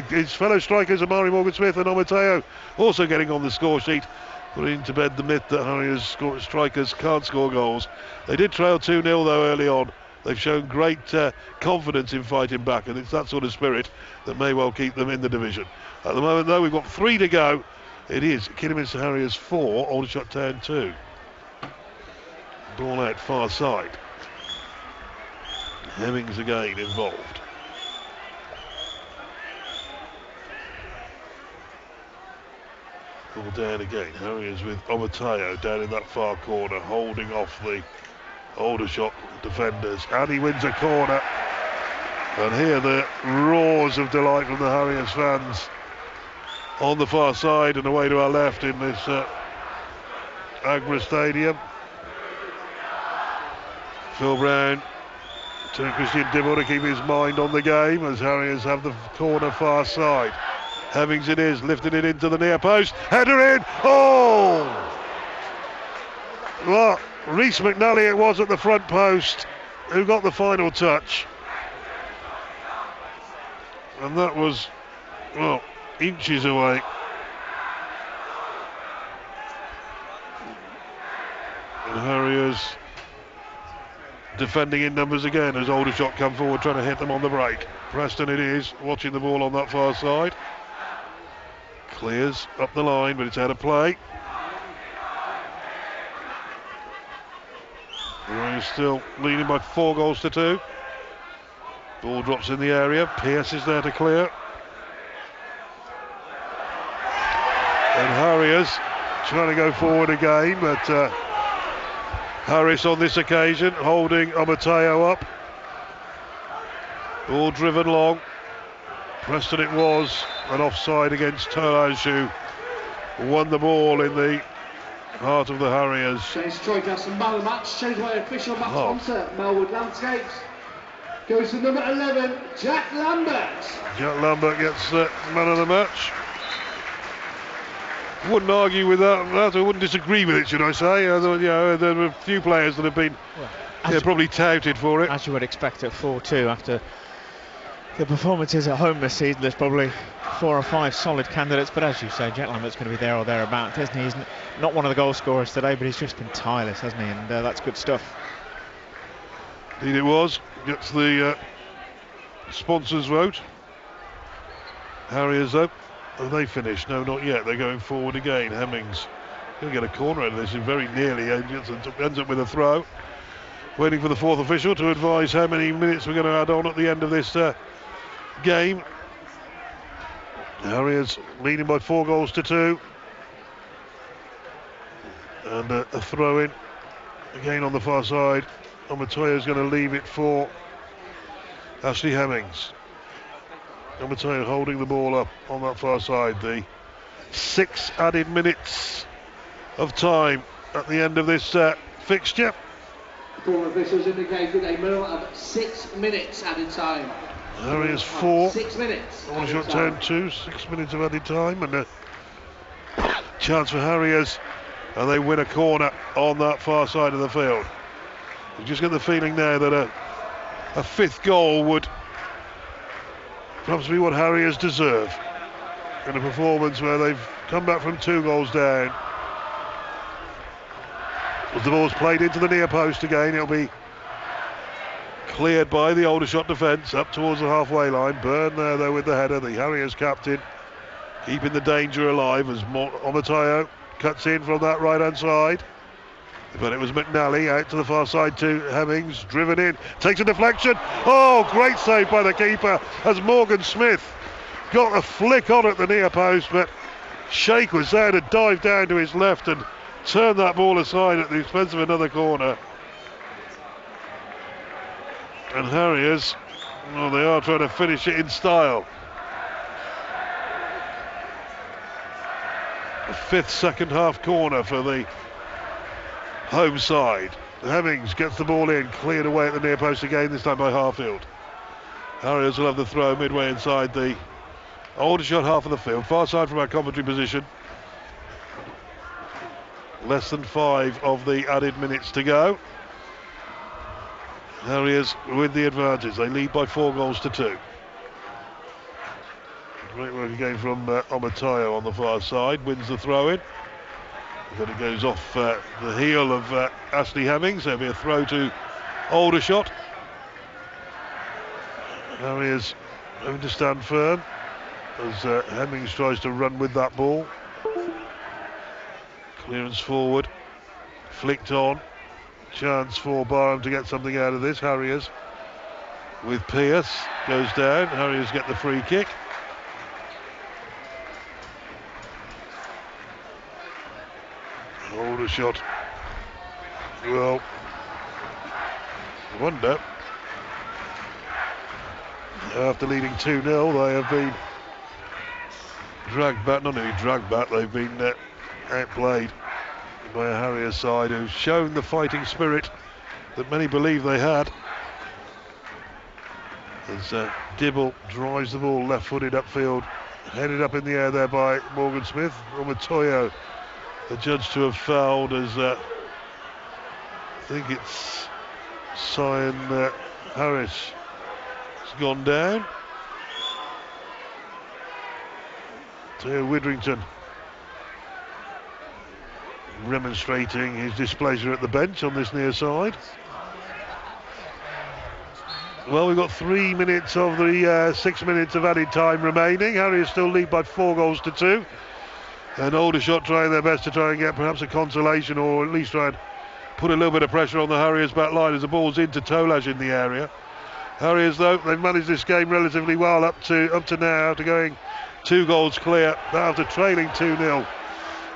His fellow strikers, Amari Morgan-Smith and Omateo, also getting on the score sheet, putting to bed the myth that Harriers strikers can't score goals. They did trail 2-0 though early on. They've shown great confidence in fighting back, and it's that sort of spirit that may well keep them in the division. At the moment though, we've got 3 to go. It is Kidderminster Harriers 4, Aldershot Town 2. Ball out far side. Hemmings again involved. Ball down again. Harriers with Omateo down in that far corner, holding off the Aldershot defenders. And he wins a corner. And here the roars of delight from the Harriers fans on the far side and away to our left in this Agra Stadium. Phil Brown to Christian Dibble to keep his mind on the game as Harriers have the corner far side. Hemmings it is, lifting it into the near post. Header in! Oh! Well, Rhys McNally it was at the front post who got the final touch. And that was, well, inches away. And Harriers defending in numbers again as Aldershot come forward trying to hit them on the break. Preston it is, watching the ball on that far side. Clears up the line, but it's out of play. Harriers still leading by 4 goals to 2. Ball drops in the area. Pearce is there to clear. And Harriers trying to go forward again, but Harris on this occasion holding Omateo up. Ball driven long. Preston it was, an offside against Tolange, who won the ball in the heart of the Harriers. Change Troy Gaston man of the match, changed by official match sponsor, Melwood Landscapes. Goes to number 11, Jack Lambert. Jack Lambert gets man of the match. Wouldn't argue with that. I wouldn't disagree with it, should I say. There were a few players that have been probably touted for it. As you would expect at 4-2 after the performances at home this season, there's probably 4 or 5 solid candidates, but as you say, Jack Lambert's going to be there or thereabouts, isn't he? He's not one of the goal scorers today, but he's just been tireless, hasn't he? And that's good stuff. Indeed it was. Gets the sponsors vote. Harriers though, have they finished? No, not yet. They're going forward again. Hemmings going to get a corner out of this, and very nearly ends up with a throw. Waiting for the 4th official to advise how many minutes we're going to add on at the end of this game. Harriers leading by 4 goals to 2. And a throw in again on the far side. Omateo going to leave it for Ashley Hemmings. Omateo holding the ball up on that far side. The 6 added minutes of time at the end of this fixture. Four officials indicated a minimum of 6 minutes added time. Harriers 4. 6 minutes. Aldershot Town 2. 6 minutes of added time, and a chance for Harriers, and they win a corner on that far side of the field. You just get the feeling now that a 5th goal would perhaps be what Harriers deserve in a performance where they've come back from 2 goals down. As the ball's played into the near post again, it'll be cleared by the Aldershot defence up towards the halfway line. Byrne there though with the header, the Harriers captain, keeping the danger alive as Omateo cuts in from that right hand side. But it was McNally out to the far side to Hemmings, driven in, takes a deflection. Oh, great save by the keeper as Morgan Smith got a flick on at the near post, but Sheikh was there to dive down to his left and turn that ball aside at the expense of another corner. And Harriers, well, they are trying to finish it in style. A 5th second half corner for the home side. Hemmings gets the ball in, cleared away at the near post again, this time by Harfield. Harriers will have the throw midway inside the Aldershot half of the field, far side from our commentary position. Less than 5 of the added minutes to go. Harriers with the advantage. They lead by 4 goals to 2. Great work again from Omatayo on the far side. Wins the throw-in. Then it goes off the heel of Ashley Hemmings. There'll be a throw to Aldershot. Harriers having to stand firm as Hemmings tries to run with that ball. Clearance forward. Flicked on. Chance for Barham to get something out of this. Harriers with Pearce. Goes down. Harriers get the free kick. Aldershot. Well, I wonder. After leading 2-0, they have been dragged back. Not only dragged back, they've been outplayed by a Harriers side who've shown the fighting spirit that many believe they had. As Dibble drives the ball left-footed upfield, headed up in the air there by Morgan Smith. Omatoyo, adjudged to have fouled as I think it's Cyan Harris has gone down. Theo Widrington remonstrating his displeasure at the bench on this near side. Well, we've got 3 minutes of the 6 minutes of added time remaining. Harriers still lead by 4 goals to 2. And Aldershot trying their best to try and get perhaps a consolation, or at least try and put a little bit of pressure on the Harriers back line as the ball's into Tolaj in the area. Harriers, though, they've managed this game relatively well up to now, after going 2 goals clear, after trailing 2-0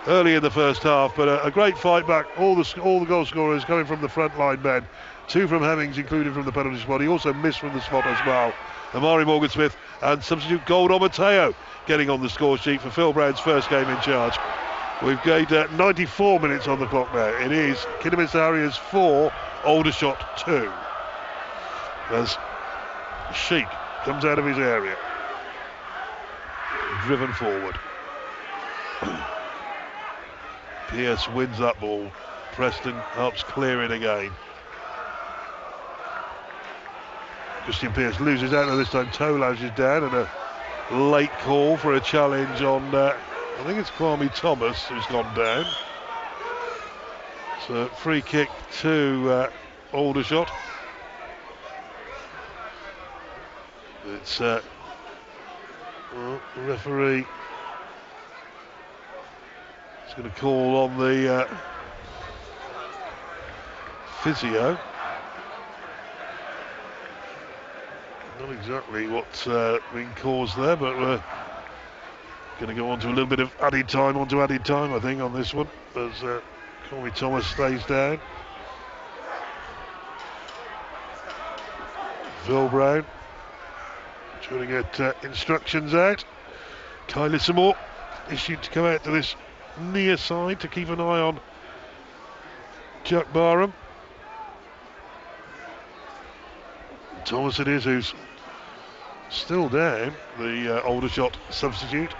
early in the first half. But a great fight back. All the goal scorers coming from the front line men. 2 from Hemmings, including from the penalty spot. He also missed from the spot as well. Amari Morgan-Smith and substitute Gold Mateo getting on the score sheet for Phil Brown's first game in charge. We've gained 94 minutes on the clock now. It is Kidderminster Harriers 4, Aldershot 2. As Sheik comes out of his area. Driven forward. Pearce wins that ball. Preston helps clear it again. Christian Pearce loses out, and this time Tolaj is down, and a late call for a challenge on, I think it's Kwame Thomas who's gone down. So free kick to Aldershot. It's well, the referee is going to call on the physio. Not exactly what's been caused there, but we're going to go on to a little bit of added time, I think, on this one, as Corey Thomas stays down. Phil Brown trying to get instructions out. Kai Lissamore issued to come out to this near side to keep an eye on Jack Barham. Thomas it is who's still down, the Aldershot substitute.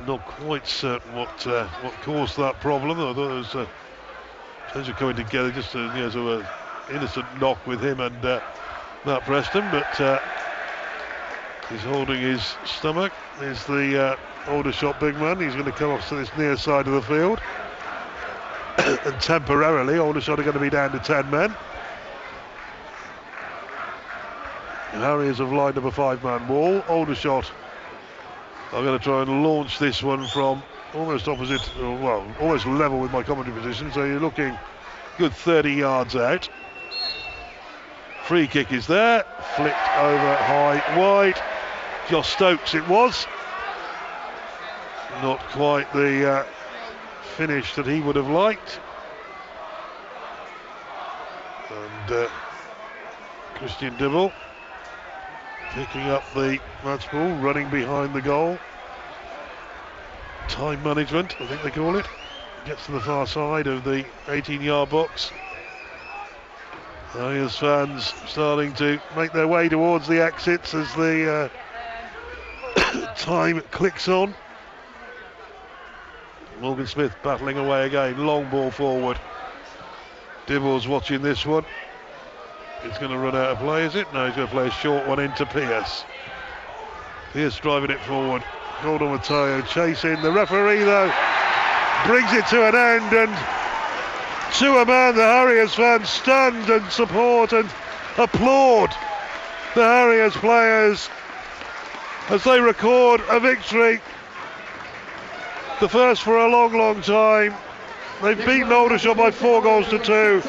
Not quite certain what caused that problem. I thought it was those are coming together, just sort of an innocent knock with him and Matt Preston, but he's holding his stomach. Is the Aldershot big man. He's going to come off to this near side of the field. And temporarily Aldershot are going to be down to 10 men. The Harriers have lined up a 5-man wall. Aldershot are going to try and launch this one from almost opposite, well, almost level with my commentary position, so you're looking good 30 yards out. Free kick is there, flicked over high wide. Josh Stokes it was. Not quite the finish that he would have liked. And Christian Dibble picking up the match ball, running behind the goal. Time management, I think they call it. Gets to the far side of the 18-yard box. Harriers fans starting to make their way towards the exits as the Time clicks on. Morgan Smith battling away again. Long ball forward. Dibbles watching this one. It's going to run out of play, is it? No, he's going to play a short one into Pierce. Pierce driving it forward. Gordon Matteo chasing. The referee, though, brings it to an end, and to a man, the Harriers fans stand and support and applaud the Harriers players as they record a victory. The first for a long, long time. They've beaten Aldershot by 4 goals to 2.